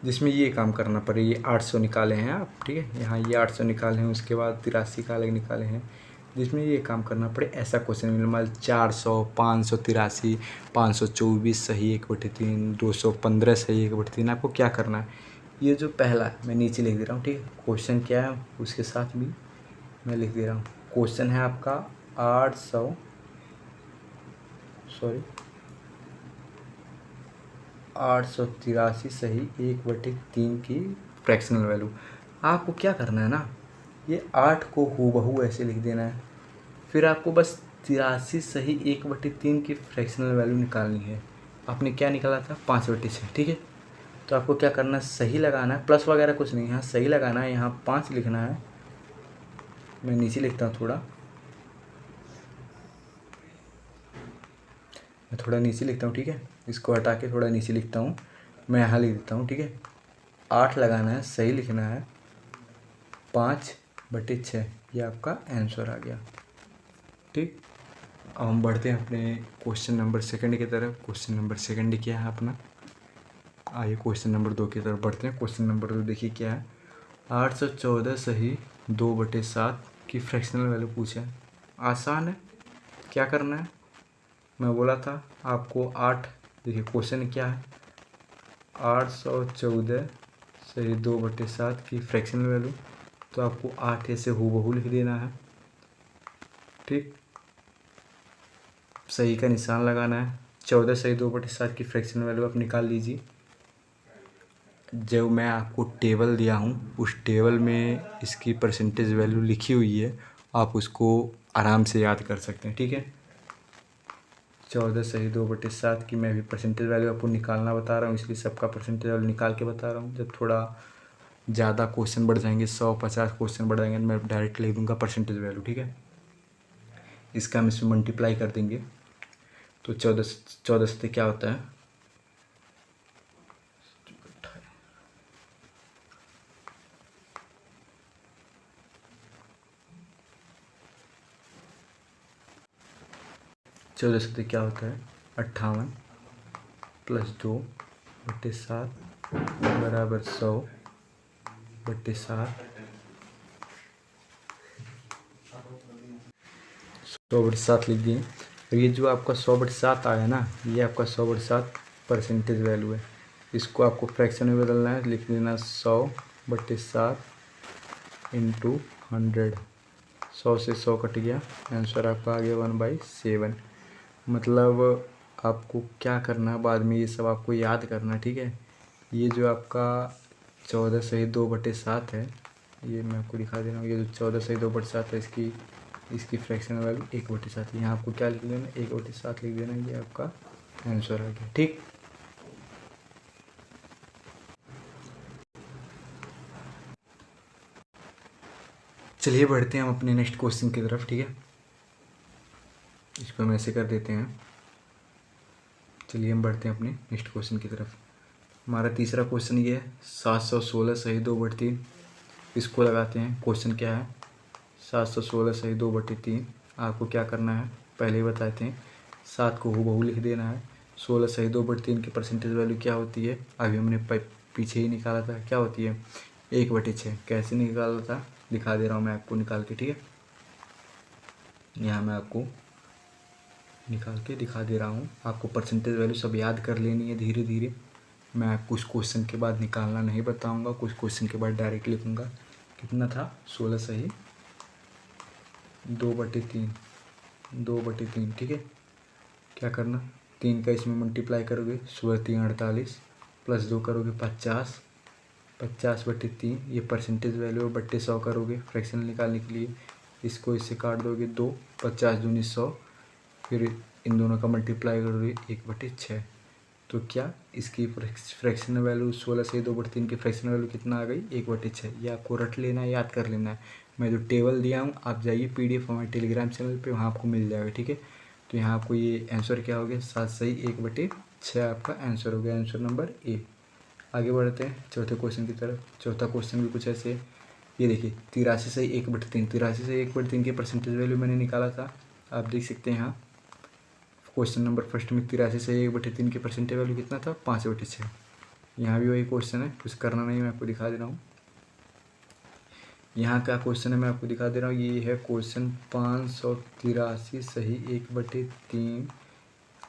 जिसमें ये काम करना पड़े। ये 800 निकाले हैं आप, ठीक है, यहाँ ये 800 निकाले हैं, उसके बाद 83 का अलग निकाले हैं, जिसमें ये काम करना पड़े ऐसा क्वेश्चन मिले। मान 400, 583, 524 सही 1/3, 215 सही 1/3। आपको क्या करना है, ये जो पहला है मैं नीचे लिख दे रहा हूँ, ठीक है। क्वेश्चन क्या है उसके साथ भी मैं लिख दे रहा हूँ। क्वेश्चन है आपका 883 सही 1/3 की फ्रैक्शनल वैल्यू। आपको क्या करना है ना, ये 8 को हूबहू ऐसे लिख देना है, फिर आपको बस 83 सही 1/3 की फ्रैक्शनल वैल्यू निकालनी है। आपने क्या निकाला था 5/6, ठीक है। तो आपको क्या करना है, सही लगाना है, प्लस वगैरह कुछ नहीं, यहाँ सही लगाना है, यहाँ 5 लिखना है। मैं नीचे लिखता हूँ थोड़ा, मैं थोड़ा नीचे लिखता हूँ, ठीक है। इसको हटा के थोड़ा नीचे लिखता हूँ, मैं यहाँ लिख देता हूँ, ठीक है। 8 लगाना है, सही लिखना है, 5/6, ये आपका आंसर आ गया, ठीक। अब हम बढ़ते हैं अपने क्वेश्चन नंबर सेकंड की तरफ। क्वेश्चन नंबर सेकंड क्या है अपना, आइए क्वेश्चन नंबर 2 की तरफ बढ़ते हैं। क्वेश्चन नंबर 2 देखिए क्या है, 814 सही 2/7 की फ्रैक्शनल वैल्यू पूछा है। आसान है, क्या करना है, मैं बोला था आपको 8, देखिए क्वेश्चन क्या है, 814 सही 2/7 की फ्रैक्शनल वैल्यू, तो आपको 8 ऐसे हूबहू लिख देना है, ठीक। सही का निशान लगाना है। 14 सही 2/7 की फ्रैक्शनल वैल्यू आप निकाल लीजिए। जो मैं आपको टेबल दिया हूँ उस टेबल में इसकी परसेंटेज वैल्यू लिखी हुई है, आप उसको आराम से याद कर सकते हैं, ठीक है। 14 सही 2/7 की मैं भी परसेंटेज वैल्यू आपको निकालना बता रहा हूँ, इसलिए सबका परसेंटेज वैल्यू निकाल के बता रहा हूँ। जब थोड़ा ज़्यादा क्वेश्चन बढ़ जाएंगे, 100-50 क्वेश्चन बढ़ जाएंगे, मैं डायरेक्ट लिख दूँगा परसेंटेज वैल्यू, ठीक है। इसका हम इसमें मल्टीप्लाई कर देंगे, तो 14 से क्या होता है, 14 से क्या होता है 58 + 2/7 बराबर 100/7, 100/7 लिख दिए। और ये जो आपका 100/7 आया ना, ये आपका 100/7 परसेंटेज वैल्यू है। इसको आपको फ्रैक्शन में बदलना है, लिख देना 100/7 × 100। 100 से 100 कट गया, आंसर आपका आ गया 1/7। मतलब आपको क्या करना है, बाद में ये सब आपको याद करना, ठीक है। ये जो आपका 14 सही 2/7 है, ये मैं आपको दिखा दे रहा हूँ। ये जो 14 सही 2/7 है, इसकी फ्रैक्शन वैल्यू 1/7 है। यहाँ आपको क्या लिख देना, 1/7 लिख देना, ये आपका आंसर आ गया, ठीक। चलिए बढ़ते हैं हम अपने नेक्स्ट क्वेश्चन की तरफ, ठीक है। इसको हम ऐसे कर देते हैं। चलिए हम बढ़ते हैं अपने नेक्स्ट क्वेश्चन की तरफ। हमारा तीसरा क्वेश्चन ये है 716 सही 2/3। इसको लगाते हैं। क्वेश्चन क्या है, 716 सही 2/3। आपको क्या करना है, पहले ही बताते हैं, 7 को हूबहू लिख देना है। 16 सही 2/3 की परसेंटेज वैल्यू क्या होती है, अभी हमने पीछे ही निकाला था, क्या होती है 1/6। कैसे निकाला था दिखा दे रहा हूँ मैं आपको निकाल के, ठीक है। यहाँ मैं आपको निकाल के दिखा दे रहा हूँ। आपको परसेंटेज वैल्यू सब याद कर लेनी है धीरे धीरे। मैं कुछ क्वेश्चन के बाद निकालना नहीं बताऊँगा, कुछ क्वेश्चन के बाद डायरेक्ट लिखूँगा। कितना था 16 सही 2/3, ठीक है। क्या करना, 3 का इसमें मल्टीप्लाई करोगे, 16×3 48, +2 करोगे 50, 50/3। ये परसेंटेज वैल्यू है, बट्टे 100 करोगे फ्रैक्शन निकालने के लिए। इसको इससे काट दोगे 2, 50 दूनी 100, फिर इन दोनों का मल्टीप्लाई करोगे 1/6। तो क्या इसकी फ्रैक्शन वैल्यू 16 से 2/3 की फ्रैक्शन वैल्यू कितना आ गई 1/6। ये आपको रट लेना है, याद कर लेना है। मैं जो टेबल दिया हूँ आप जाइए PDF हमारे टेलीग्राम चैनल पे, वहाँ आपको मिल जाएगा, ठीक है। तो यहाँ आपको ये आंसर क्या हो गया, 7 सही 1/6 आपका आंसर हो गया, आंसर नंबर ए। आगे बढ़ते हैं चौथे क्वेश्चन की तरफ। चौथा क्वेश्चन भी कुछ ऐसे, ये देखिए 83 सही 1/3। 83 सही 1/3 की परसेंटेज वैल्यू मैंने निकाला था, आप देख सकते हैं यहाँ क्वेश्चन नंबर फर्स्ट में 83 सही 1/3 की परसेंटेज वैल्यू कितना था 5/6। यहाँ भी वही क्वेश्चन है, कुछ करना नहीं, मैं आपको दिखा दे रहा हूँ। यहाँ का क्वेश्चन है, मैं आपको दिखा दे रहा हूँ। ये है क्वेश्चन 583 सही 1/3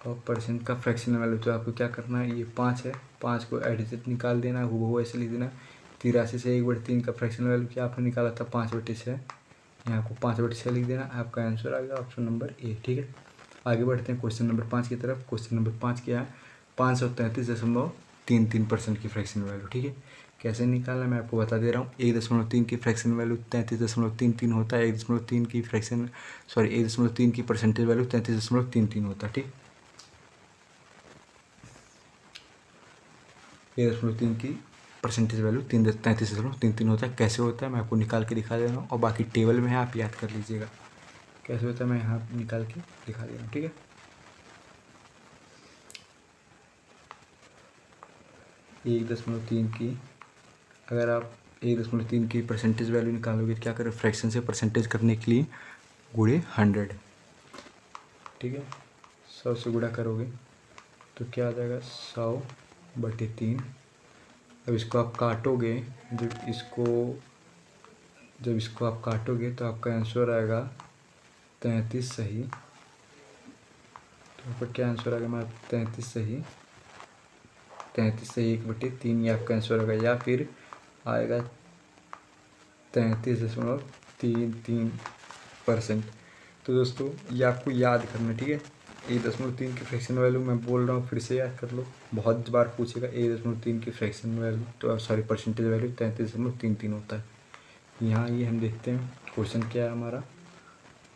और परसेंट का फ्रैक्शनल वैल्यू। तो आपको क्या करना है, ये 5 है, 5 को एडिशन निकाल देना, हूबहू ऐसे लिख देना। 83 से 1/3 का फ्रैक्शनल वैल्यू क्या आपने निकाला था 5/6। यहाँ को 5/6 लिख देना, आपका आंसर आ गया ऑप्शन नंबर ए। ठीक है, आगे बढ़ते हैं क्वेश्चन नंबर 5 की तरफ। क्वेश्चन नंबर 5 क्या है, 533.33% की फ्रैक्शन वैल्यू। ठीक है, कैसे निकालना मैं आपको बता दे रहा हूँ। 1.3 की फ्रैक्शन वैल्यू 33.33 होता है। 1.3 की फ्रैक्शन 1.3 की परसेंटेज वैल्यू 33.33 होता है। ठीक, 1.3 की परसेंटेज वैल्यू 33.33 होता है। कैसे होता है मैं आपको निकाल के दिखा दे रहा हूँ, और बाकी टेबल में है, आप याद कर लीजिएगा कैसे होता है, मैं यहाँ निकाल के दिखा दे रहा हूँ। ठीक है, 1.3 की, अगर आप 1.3 की परसेंटेज वैल्यू निकालोगे तो क्या करें, फ्रैक्शन से परसेंटेज करने के लिए गुणे 100। ठीक है, 100 से गुणा करोगे तो क्या आ जाएगा 100/3। अब इसको आप काटोगे, जब इसको आप काटोगे तो आपका आंसर आएगा 33 सही। तो आपका क्या आंसर आएगा, मैं 33 सही 1/3 ये आपका आंसर होगा, या फिर आएगा 33.33%। तो दोस्तों ये आपको याद करना। ठीक है, 1.3 की फ्रैक्शन वैल्यू मैं बोल रहा हूँ, फिर से याद कर लो, बहुत बार पूछेगा। 1.3 की फ्रैक्शन वैल्यू तो परसेंटेज वैल्यू 33.33 होता है। यहाँ ये हम देखते हैं क्वेश्चन क्या है हमारा,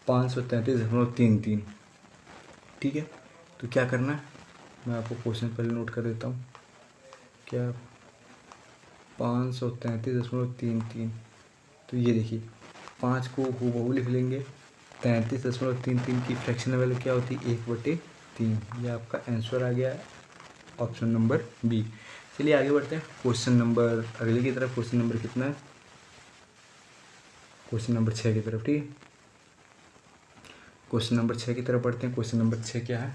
533.33। ठीक है, तो क्या करना है, मैं आपको क्वेश्चन पहले नोट कर देता हूँ। क्या 533.33, तो ये देखिए 5 को हूबहू लिख लेंगे। 33.33 की फ्रैक्शनल वैल्यू क्या होती है 1/3। ये आपका आंसर आ गया ऑप्शन नंबर बी। चलिए आगे बढ़ते हैं क्वेश्चन नंबर अगले की तरफ। क्वेश्चन नंबर कितना है, क्वेश्चन नंबर 6 की तरफ। ठीक है, क्वेश्चन नंबर 6 की तरफ बढ़ते हैं। क्वेश्चन नंबर 6 क्या है,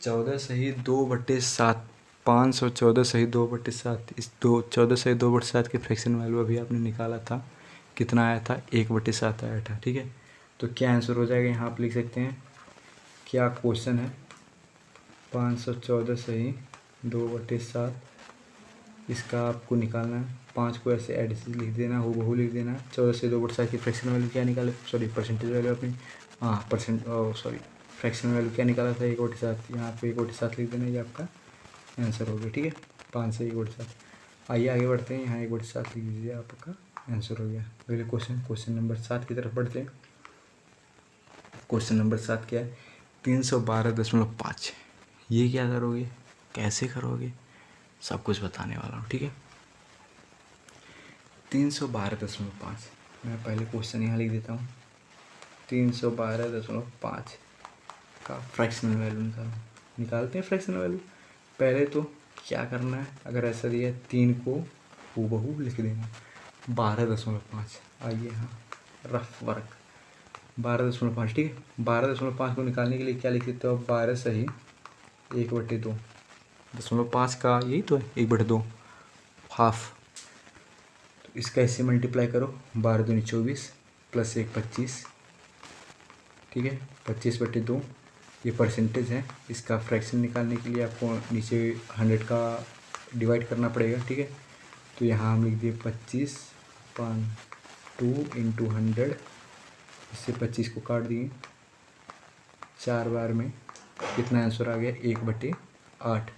14 सही 2/7, 514 सही 2/7। इस 14 सही 2/7 की फ्रैक्शन वैल्यू अभी आपने निकाला था, कितना आया था 1/7 आया था। ठीक है, तो क्या आंसर हो जाएगा, यहाँ आप लिख सकते हैं क्या क्वेश्चन है, 514 सही 2/7, इसका आपको निकालना है। 5 को ऐसे एडिशन लिख देना, हूबहू लिख देना। 14 से 2/7 की फ्रैक्शन वैल्यू क्या निकाले, परसेंटेज वैल्यू अपनी, फ्रैक्शन वैल्यू क्या निकाला था 1/7। यहाँ पे 1/7 लिख देना, ये आपका आंसर हो गया। ठीक है, 5 से 1/7। आइए आगे बढ़ते हैं, यहाँ 1/7 लिख दीजिए, आपका आंसर हो गया। अगले क्वेश्चन नंबर 7 की तरफ बढ़ते हैं। क्वेश्चन नंबर 7 क्या है, 312.5। ये क्या करोगे, कैसे करोगे, सब कुछ बताने वाला हूँ। ठीक है, 312.5, मैं पहले क्वेश्चन यहाँ लिख देता हूँ। 312.5 का फ्रैक्शनल वैल्यू निकालते हैं। फ्रैक्शनल वैल्यू पहले तो क्या करना है, अगर ऐसा दिया 3 को हूबहू लिख देना 12.5। आइए यहाँ रफ वर्क 12.5। ठीक है, 12.5 को निकालने के लिए क्या लिख देते हो आप, 12 सही 1/2। 0.5 का यही तो है 1/2, हाफ। तो इसका इससे मल्टीप्लाई करो, 12 दूनी 24 प्लस 1 25। ठीक है, 25/2 ये परसेंटेज है। इसका फ्रैक्शन निकालने के लिए आपको नीचे 100 का डिवाइड करना पड़ेगा। ठीक है, तो यहाँ हम लिख दिए 25/2 इंटू 100। इससे 25 को काट दिए 4 बार में, कितना आंसर आ गया 1/8।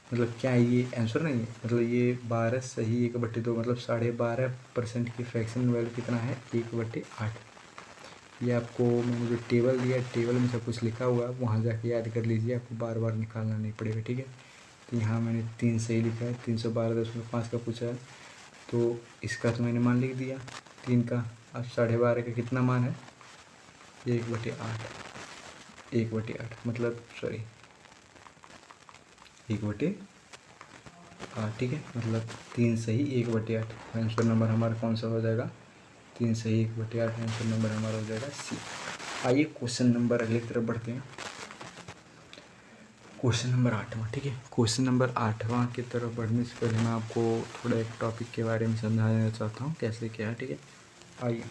मतलब क्या है, ये आंसर नहीं है, मतलब ये 12 सही 1/2, मतलब 12.5% की फ्रैक्शन वैल्यू कितना है 1/8। ये आपको मैंने जो टेबल दिया, टेबल में सब कुछ लिखा हुआ है, वहाँ जाके याद कर लीजिए, आपको बार बार निकालना नहीं पड़ेगा। ठीक है, तो यहाँ मैंने 3 सही लिखा है, 312.5 का पूछा है, तो इसका तो मैंने मान लिख दिया 3 का। अब 12.5 का कितना मान है 1/8, 1/8 मतलब 1/8। ठीक है, मतलब 3 सही 1/8। आंसर नंबर हमारा कौन सा हो जाएगा, 3 सही 1/8 आंसर नंबर हमारा हो जाएगा सी। आइए क्वेश्चन नंबर अगले की तरफ बढ़ते हैं। क्वेश्चन नंबर 8वां, ठीक है। क्वेश्चन नंबर 8वां की तरफ बढ़ने से पहले मैं आपको थोड़ा एक टॉपिक के बारे में समझाना चाहता हूँ कैसे क्या है, ठीक है। आइए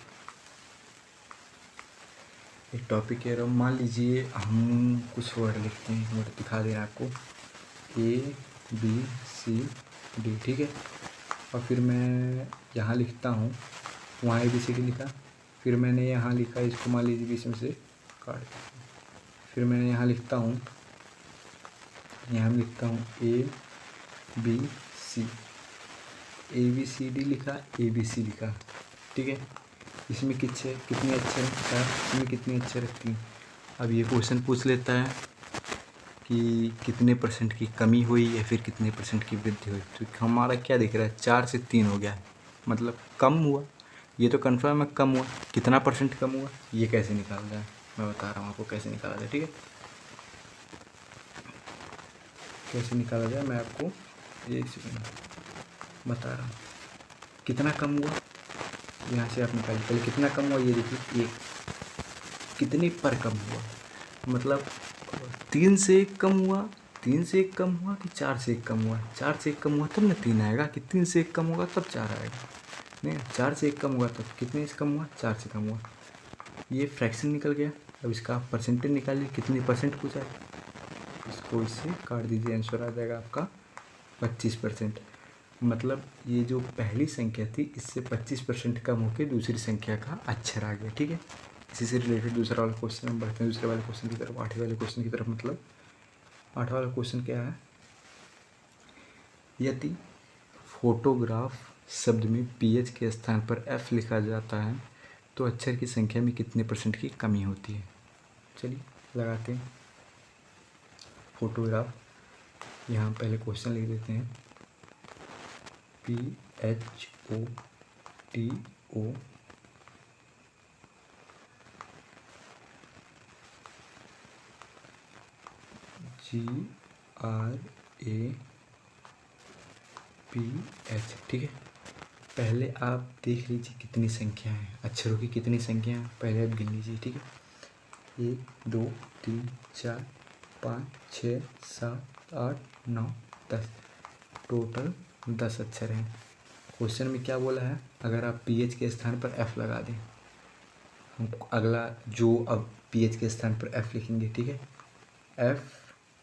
एक टॉपिक कह रहा हूँ, मान लीजिए हम कुछ वर्ड लिखते हैं, वर्ड दिखा दे रहे हैं आपको ABCD, ठीक है। और फिर मैं यहाँ लिखता हूँ, वहाँ ABCD लिखा, फिर मैंने यहाँ लिखा, इसको मान लीजिए बीच में से काट दिया। फिर मैंने यहाँ लिखता हूँ ABCD लिखा, ABC लिखा, ठीक है। इसमें कितने अक्षर हैं? 4। इसमें कितने अक्षर हैं? 3। अब ये क्वेश्चन पूछ लेता है कि कितने परसेंट की कमी हुई या फिर कितने परसेंट की वृद्धि हुई। तो हमारा क्या दिख रहा है, 4 से 3 हो गया है, मतलब कम हुआ। ये तो कन्फर्म है कम हुआ। कितना परसेंट कम हुआ ये कैसे निकालना है, मैं बता रहा हूँ आपको कैसे निकाला जाए, ठीक है। कैसे निकाला जाए मैं आपको एक सेकंड बता रहा हूँ। कितना कम हुआ यहाँ से आप निकालिए, पहले कितना कम हुआ ये देखिए, 1। कितने पर कम हुआ, मतलब 3 से 1 कम हुआ, 3 से 1 कम हुआ कि 4 से 1 कम हुआ। 4 से 1 कम हुआ तब ना 3 आएगा, कि 3 से 1 कम होगा तब 4 आएगा। नहीं, 4 से 1 कम हुआ तब कितने से कम हुआ, 4 से कम हुआ। ये फ्रैक्शन निकल गया। अब इसका परसेंटेज निकालिए, कितने परसेंट पूछा है, इसको इससे काट दीजिए, आंसर आ जाएगा आपका 25%। मतलब ये जो पहली संख्या थी इससे 25% कम होकर दूसरी संख्या का अक्षर आ गया, ठीक है। इसी से रिलेटेड दूसरा वाला क्वेश्चन हम बढ़ते हैं, दूसरे वाले क्वेश्चन की तरफ, 8वें वाले क्वेश्चन की तरफ। मतलब 8वां वाला क्वेश्चन क्या है, यदि फोटोग्राफ शब्द में PH के स्थान पर F लिखा जाता है तो अक्षर की संख्या में कितने परसेंट की कमी होती है। चलिए लगाते हैं फोटोग्राफ। यहाँ पहले क्वेश्चन लिख देते हैं, PHOTOGRAPH, ठीक है। पहले आप देख लीजिए कितनी संख्या है, अक्षरों की कितनी संख्या है, पहले आप गिन लीजिए, ठीक है। 1 2 3 4 5 6 7 8 9 10, टोटल 10 अक्षर हैं। क्वेश्चन में क्या बोला है, अगर आप PH के स्थान पर F लगा दें, हम अगला जो अब PH के स्थान पर F लिखेंगे, ठीक है।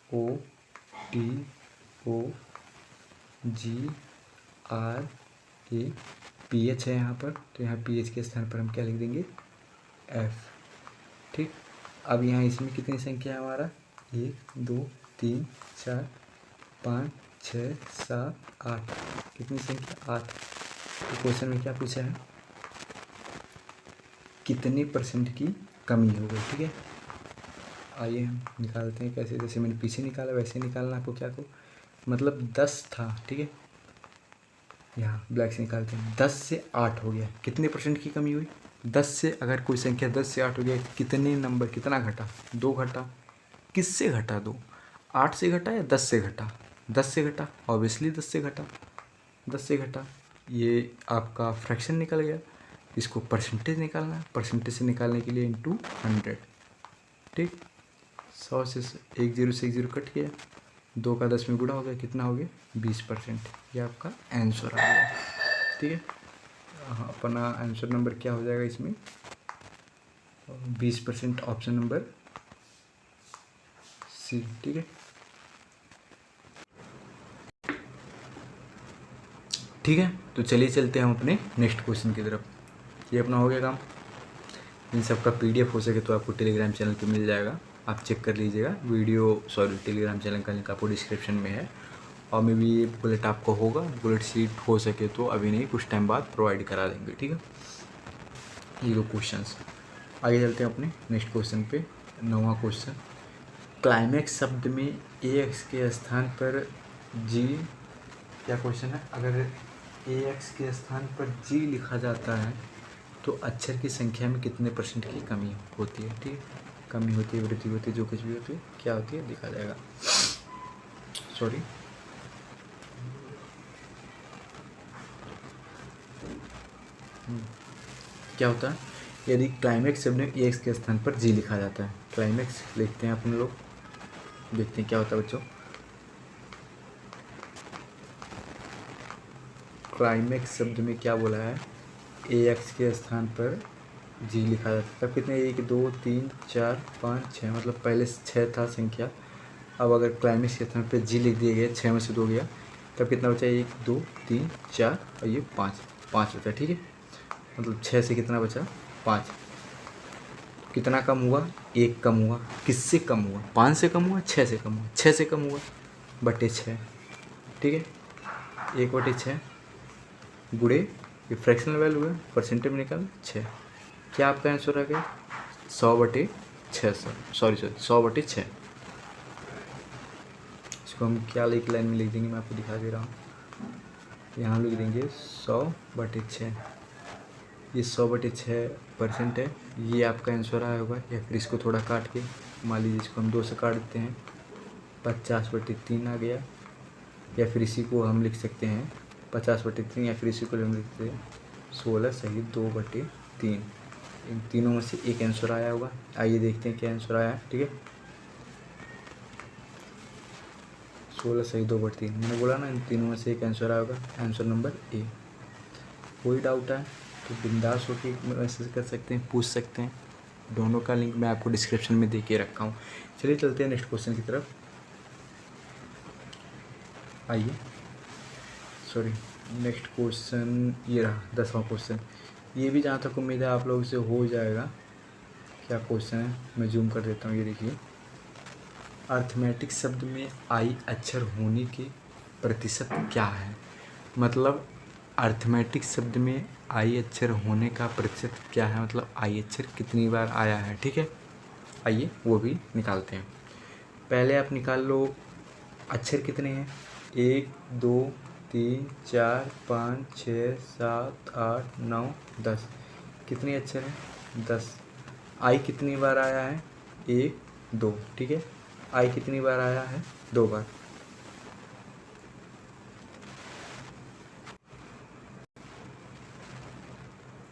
FOTOGRAPH है यहाँ पर, तो यहाँ PH के स्थान पर हम क्या लिख देंगे, F, ठीक। अब यहाँ इसमें कितनी संख्या है हमारा, 1 2 3 4 5 6 7 8, कितनी संख्या, 8। तो क्वेश्चन में क्या पूछा है, कितने परसेंट की कमी हो गई, ठीक है। आइए हम निकालते हैं कैसे, जैसे मैंने पीछे निकाला वैसे निकालना आपको। क्या को मतलब 10 था, ठीक है। यहाँ ब्लैक से निकालते हैं, 10 से 8 हो गया, कितने परसेंट की कमी हुई। 10 से अगर कोई संख्या 10 से 8 हो गया, कितने नंबर, कितना घटा, 2 घटा। किससे घटा, 2, 8 से घटा या 10 से घटा, 10 से घटा, ऑब्वियसली 10 से घटा, 10 से घटा। ये आपका फ्रैक्शन निकल गया। इसको परसेंटेज निकालना है, परसेंटेज से निकालने के लिए इंटू 100, ठीक। 100 से 1 0 से 1 0 कट गया, 2 का 10 में गुणा हो गया, कितना हो गया, 20%। ये आपका आंसर आ गया, ठीक है। अपना आंसर नंबर क्या हो जाएगा इसमें, 20%, ऑप्शन नंबर C, ठीक है। ठीक है, तो चलिए चलते हैं हम अपने नेक्स्ट क्वेश्चन की तरफ। ये अपना हो गया काम। इन सब का PDF हो सके तो आपको टेलीग्राम चैनल पे मिल जाएगा, आप चेक कर लीजिएगा। टेलीग्राम चैनल का लिंक आपको डिस्क्रिप्शन में है। और मे भी ये बुलेट आपको होगा, बुलेट सीट हो सके तो अभी नहीं, कुछ टाइम बाद प्रोवाइड करा देंगे, ठीक है। ये 2 क्वेश्चंस। आगे चलते हैं अपने नेक्स्ट क्वेश्चन पे। 9वां क्वेश्चन, क्लाइमैक्स शब्द में AX के स्थान पर G, क्या क्वेश्चन है, अगर AX के स्थान पर G लिखा जाता है तो अक्षर की संख्या में कितने परसेंट की कमी होती है, ठीक है। कमी होती है, वृद्धि होती है, जो कुछ भी होती है, क्या होती है दिखा जाएगा। सॉरी, क्या होता है, यदि क्लाइमैक्स शब्द में AX के स्थान पर G लिखा जाता है, क्लाइमैक्स लिखते हैं अपन लोग देखते हैं क्या होता है बच्चों। क्लाइमेक्स शब्द में क्या बोला है, ए एक्स के स्थान पर जी लिखा जाता है। तब कितने, 1 2 3 4 5 6, मतलब पहले 6 था संख्या, अब अगर क्लाइमेक्स के स्थान पर जी लिख दिया गया, 6 में से 2 गया, तब कितना बचा, 1 2 3 4 और ये 5 बचा। ठीक है, मतलब 6 से कितना बचा, 5। कितना कम हुआ, 1 कम हुआ। किससे कम हुआ, 5 से कम हुआ, 6 से कम हुआ, 6 से कम हुआ बटे 6। ठीक है, 1/6 गुड़े ये फ्रैक्शनल वैल्यू है, परसेंटेज में निकाल 6। क्या आपका आंसर आ गया, 100/6। सॉरी 100/6। इसको हम क्या एक लाइन में लिख देंगे, मैं आपको दिखा दे रहा हूँ। यहाँ लिख देंगे 100/6। ये 100/6% है, ये आपका आंसर आया होगा। या फिर इसको थोड़ा काट के, मान लीजिए इसको हम 2 से काट देते हैं, 50/3 आ गया। या फिर इसी को हम लिख सकते हैं 50/3, या फिर इसी को हम लिखते हैं 16 सही 2/3। इन तीनों में से एक आंसर आया होगा। आइए देखते हैं क्या आंसर आया है। ठीक है, 16 सही 2/3, मैंने बोला ना, इन तीनों में से एक आंसर आया होगा, आंसर नंबर ए। कोई डाउट है तो बिंदास होकर मैसेज कर सकते हैं, पूछ सकते हैं। दोनों का लिंक मैं आपको डिस्क्रिप्शन में दे के रखा हूँ। चलिए चलते हैं नेक्स्ट क्वेश्चन की तरफ। आइए, सॉरी, नेक्स्ट क्वेश्चन ये रहा 10वां क्वेश्चन। ये भी जहाँ तक उम्मीद है आप लोगों से हो जाएगा। क्या क्वेश्चन है, मैं जूम कर देता हूँ। ये देखिए, अर्थमेटिक शब्द में आई अक्षर होने के प्रतिशत क्या है। मतलब अर्थमेटिक शब्द में आई अक्षर होने का प्रतिशत क्या है, मतलब आई अक्षर कितनी बार आया है। ठीक है, आइए वो भी निकालते हैं। पहले आप निकाल लो अक्षर कितने हैं, 1 2 3 4 5 6 7 8 9 10। कितने अक्षर हैं, 10। आई कितनी बार आया है, 1 2। ठीक है, आई कितनी बार आया है, 2 बार।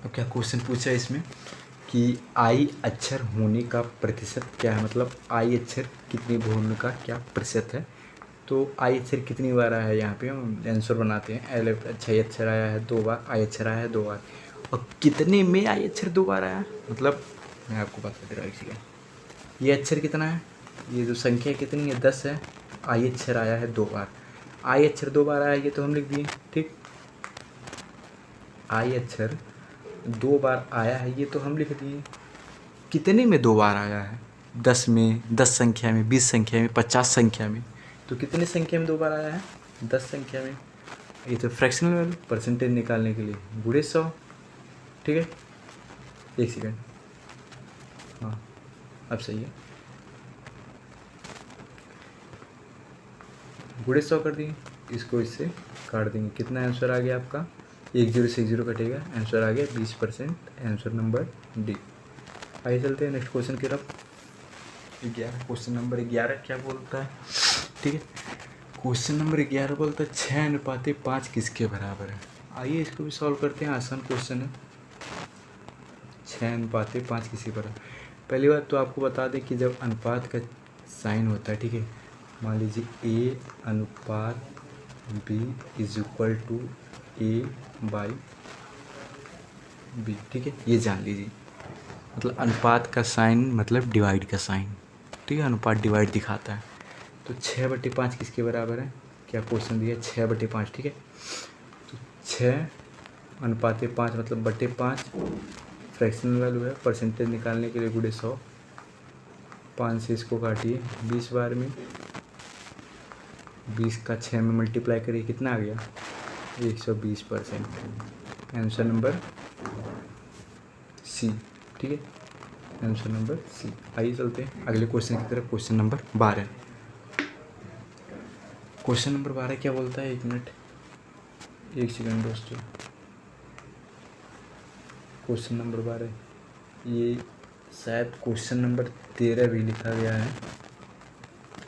अब क्या क्वेश्चन पूछा है इसमें कि आई अक्षर होने का प्रतिशत क्या है, मतलब आई अक्षर कितनी होने का क्या प्रतिशत है। तो आई अक्षर कितनी बार आया है, यहाँ पे हम आंसर बनाते हैं। एल अच्छा अक्षर आया है 2 बार, आई अक्षर आया है 2 बार। और कितने में आई अक्षर 2 बार आया, मतलब मैं आपको बता दे रहा हूँ। इसी का ये अक्षर कितना है, ये जो संख्या कितनी है, 10 है। आई अक्षर आया है 2 बार, आई अक्षर 2 बार आया, ये तो हम लिख दिए। ठीक, आई अक्षर 2 बार आया है, ये तो हम लिख दिए। कितने में 2 बार आया है, 10 में, 10 संख्या में, 20 संख्या में, 50 संख्या में। तो कितने संख्या में 2 बार आया है, 10 संख्या में। ये तो फ्रैक्शनल वैल्यू, परसेंटेज निकालने के लिए गुणे 100। ठीक है, 1 सेकेंड, हाँ अब सही है, गुणे 100 कर दिए। इसको इससे काट देंगे, कितना आंसर आ गया आपका, 1 0 से 1 0 कटेगा, आंसर आ गया 20%, आंसर नंबर डी। आइए चलते हैं नेक्स्ट क्वेश्चन की तरफ। 11, क्वेश्चन नंबर 11 क्या बोलता है। ठीक है, क्वेश्चन नंबर 11 बोलता है 6:5 किसके बराबर है। आइए इसको भी सॉल्व करते हैं, आसान क्वेश्चन है। 6:5 किसके बराबर। पहली बात तो आपको बता दें कि जब अनुपात का साइन होता है, ठीक है, मान लीजिए A अनुपात B = A/B। ठीक है, ये जान लीजिए, मतलब अनुपात का साइन मतलब डिवाइड का साइन। ठीक है, अनुपात डिवाइड दिखाता है। तो 6/5 किसके बराबर है, क्या क्वेश्चन दिया, 6/5। ठीक है, तो 6:5 मतलब बटे 5, फ्रैक्शनल वैल्यू है, परसेंटेज निकालने के लिए गुणे 100। 5 से इसको काटिए 20 बार में, 20 का 6 में मल्टीप्लाई करिए, कितना आ गया, 120%। Answer number C. ठीक है, आंसर नंबर सी। आइए चलते हैं अगले क्वेश्चन की तरफ। Question number 12। क्वेश्चन नंबर 12 क्या बोलता है, 1 मिनट 1 सेकंड दोस्तों। क्वेश्चन नंबर 12, ये शायद क्वेश्चन नंबर 13 भी लिखा गया है,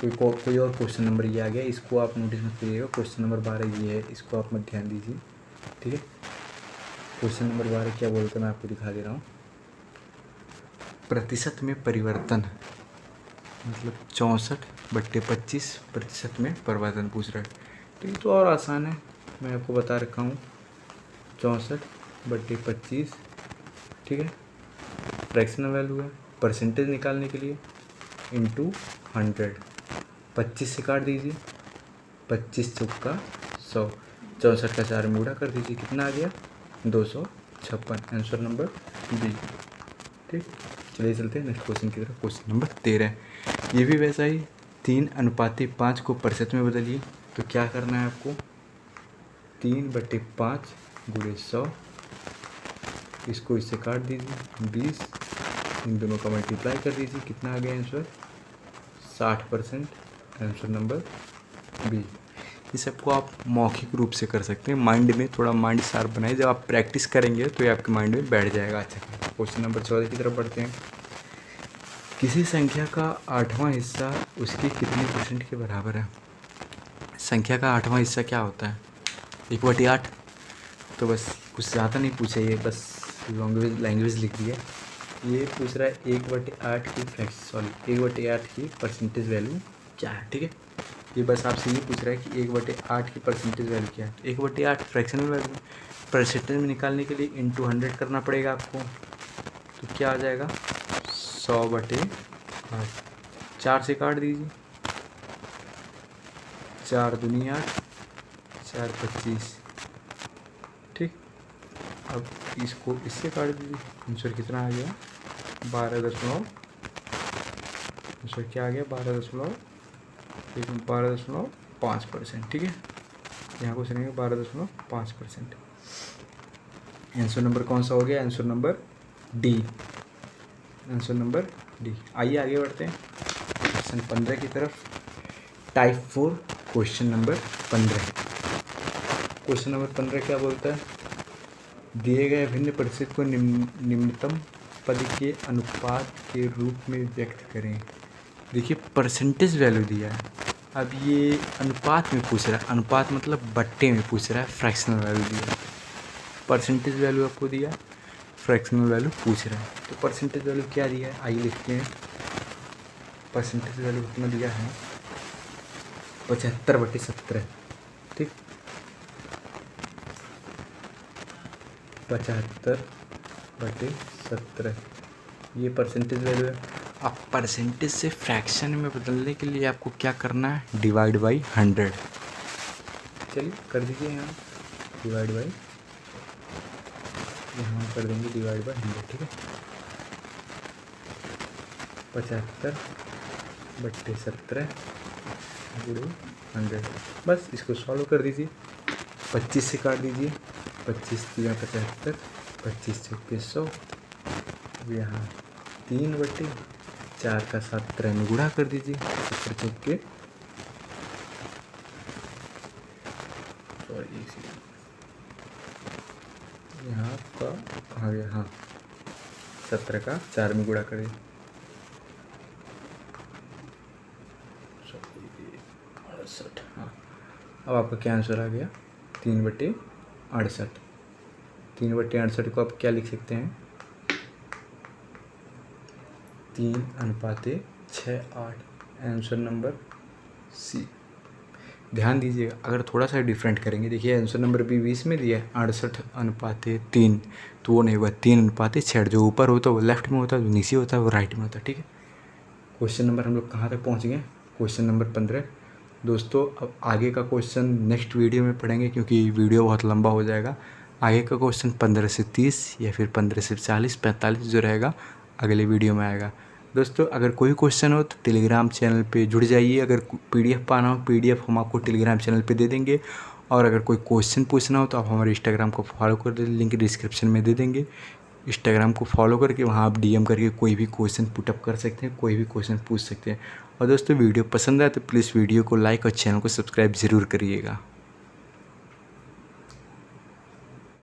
कोई और क्वेश्चन नंबर ये आ गया, इसको आप नोटिस मत करिएगा। क्वेश्चन नंबर 12 ये है, इसको आप मत ध्यान दीजिए। ठीक है, क्वेश्चन नंबर 12 क्या बोलता है, मैं आपको दिखा दे रहा हूँ। प्रतिशत में परिवर्तन मतलब 64/25% में परिवर्तन पूछ रहा है। तो ये तो और आसान है, मैं आपको बता रखा हूँ 64/25, ठीक है। फ्रैक्शनल वैल्यू है, परसेंटेज निकालने के लिए इंटू 100, 25 से काट दीजिए, 25 चौका 100, 64 का 4 में गुणा कर दीजिए, कितना आ गया 256, आंसर नंबर बी। ठीक, चलिए चलते हैं नेक्स्ट क्वेश्चन की तरफ। क्वेश्चन नंबर 13, ये भी वैसा ही 3:5 को प्रतिशत में बदलिए। तो क्या करना है आपको, 3/5 गुणे 100, इसको इससे काट दीजिए 20, इन दोनों का मल्टीप्लाई कर दीजिए, कितना आ गया आंसर 60%, आंसर नंबर बी। इस सबको आप मौखिक रूप से कर सकते हैं, माइंड में थोड़ा माइंड शार्प बनाइए, जब आप प्रैक्टिस करेंगे तो ये आपके माइंड में बैठ जाएगा अच्छा। क्वेश्चन नंबर 14 की तरफ बढ़ते हैं। किसी संख्या का 8वां हिस्सा उसके कितने % के बराबर है। संख्या का 8वां हिस्सा क्या होता है, 1/8। तो बस कुछ ज़्यादा नहीं पूछा, ये बस लैंग्वेज लिख दिया। ये पूछ रहा है 1/8 की 1/8 की परसेंटेज वैल्यू क्या है, ठीक है। ये बस आपसे ये पूछ रहा है कि 1/8 की परसेंटेज वैल्यू क्या है। 1/8 फ्रैक्शनल वैल्यू, परसेंटेज में निकालने के लिए इंटू 100 करना पड़ेगा आपको। तो क्या आ जाएगा 100/8, 4 से काट दीजिए, 4 दूनी 8, 4 25, ठीक। अब इसको इससे काट दीजिए, आंसर कितना आ गया 12, आंसर क्या आ गया 12.5%, ठीक है। यहाँ को सुनेंगे 12.5%। आंसर नंबर कौन सा हो गया, answer number D, answer number D. आइए आगे बढ़ते हैं क्वेश्चन 15 की तरफ। Type 4 question number 15। Question number 15 क्या बोलता है, दिए गए भिन्न प्रतिशत को निम्नतम पद के अनुपात के रूप में व्यक्त करें। देखिए परसेंटेज वैल्यू दिया है, अब ये अनुपात में पूछ रहा है, अनुपात मतलब बट्टे में पूछ रहा है, फ्रैक्शनल वैल्यू दिया है। परसेंटेज वैल्यू आपको दिया, फ्रैक्शनल वैल्यू पूछ रहा है। तो परसेंटेज वैल्यू क्या दिया है, आइए लिखते हैं। परसेंटेज वैल्यू कितना दिया है 75/17, ठीक, 75/17 ये परसेंटेज वैल्यू है। अब परसेंटेज से फ्रैक्शन में बदलने के लिए आपको क्या करना है, डिवाइड बाई 100। चलिए कर दीजिए, यहाँ डिवाइड बाई, यहाँ कर देंगे डिवाइड बाई 100, ठीक है। 75/17 गुणे 100, बस इसको सॉल्व कर दीजिए। 25 से काट दीजिए, 25 × 75, 25 × 100, यहाँ 3/4 का 17 में गुणा कर दीजिए, 17 × 4 यहाँ का आ गया, हाँ 17 का 4 में गुणा करें, 68, हाँ। अब आपका क्या आंसर आ गया 3/68। 3/68 को आप क्या लिख सकते हैं, 3:6:8, आंसर नंबर सी। ध्यान दीजिएगा, अगर थोड़ा सा डिफरेंट करेंगे, देखिए आंसर नंबर बी 20 में दिया है 68:3, तो वो नहीं हुआ 3:6। जो ऊपर होता है वो लेफ्ट में होता है, जो नीचे होता है वो राइट में होता है, ठीक है। क्वेश्चन नंबर हम लोग कहाँ तक पहुँच गए, क्वेश्चन नंबर 15। दोस्तों अब आगे का क्वेश्चन नेक्स्ट वीडियो में पढ़ेंगे, क्योंकि वीडियो बहुत लंबा हो जाएगा। आगे का क्वेश्चन 15 से 30 या फिर 15 से 40, 45 जो रहेगा अगले वीडियो में आएगा। दोस्तों अगर कोई क्वेश्चन हो तो टेलीग्राम चैनल पे जुड़ जाइए। अगर PDF पाना हो, PDF हम आपको टेलीग्राम चैनल पे दे देंगे। और अगर कोई क्वेश्चन पूछना हो तो आप हमारे इंस्टाग्राम को फॉलो कर दें, लिंक डिस्क्रिप्शन में दे देंगे। इंस्टाग्राम को फॉलो करके वहाँ आप DM करके कोई भी क्वेश्चन पुटअप कर सकते हैं, कोई भी क्वेश्चन पूछ सकते हैं। और दोस्तों वीडियो पसंद आए तो प्लीज़ वीडियो को लाइक और चैनल को सब्सक्राइब ज़रूर करिएगा।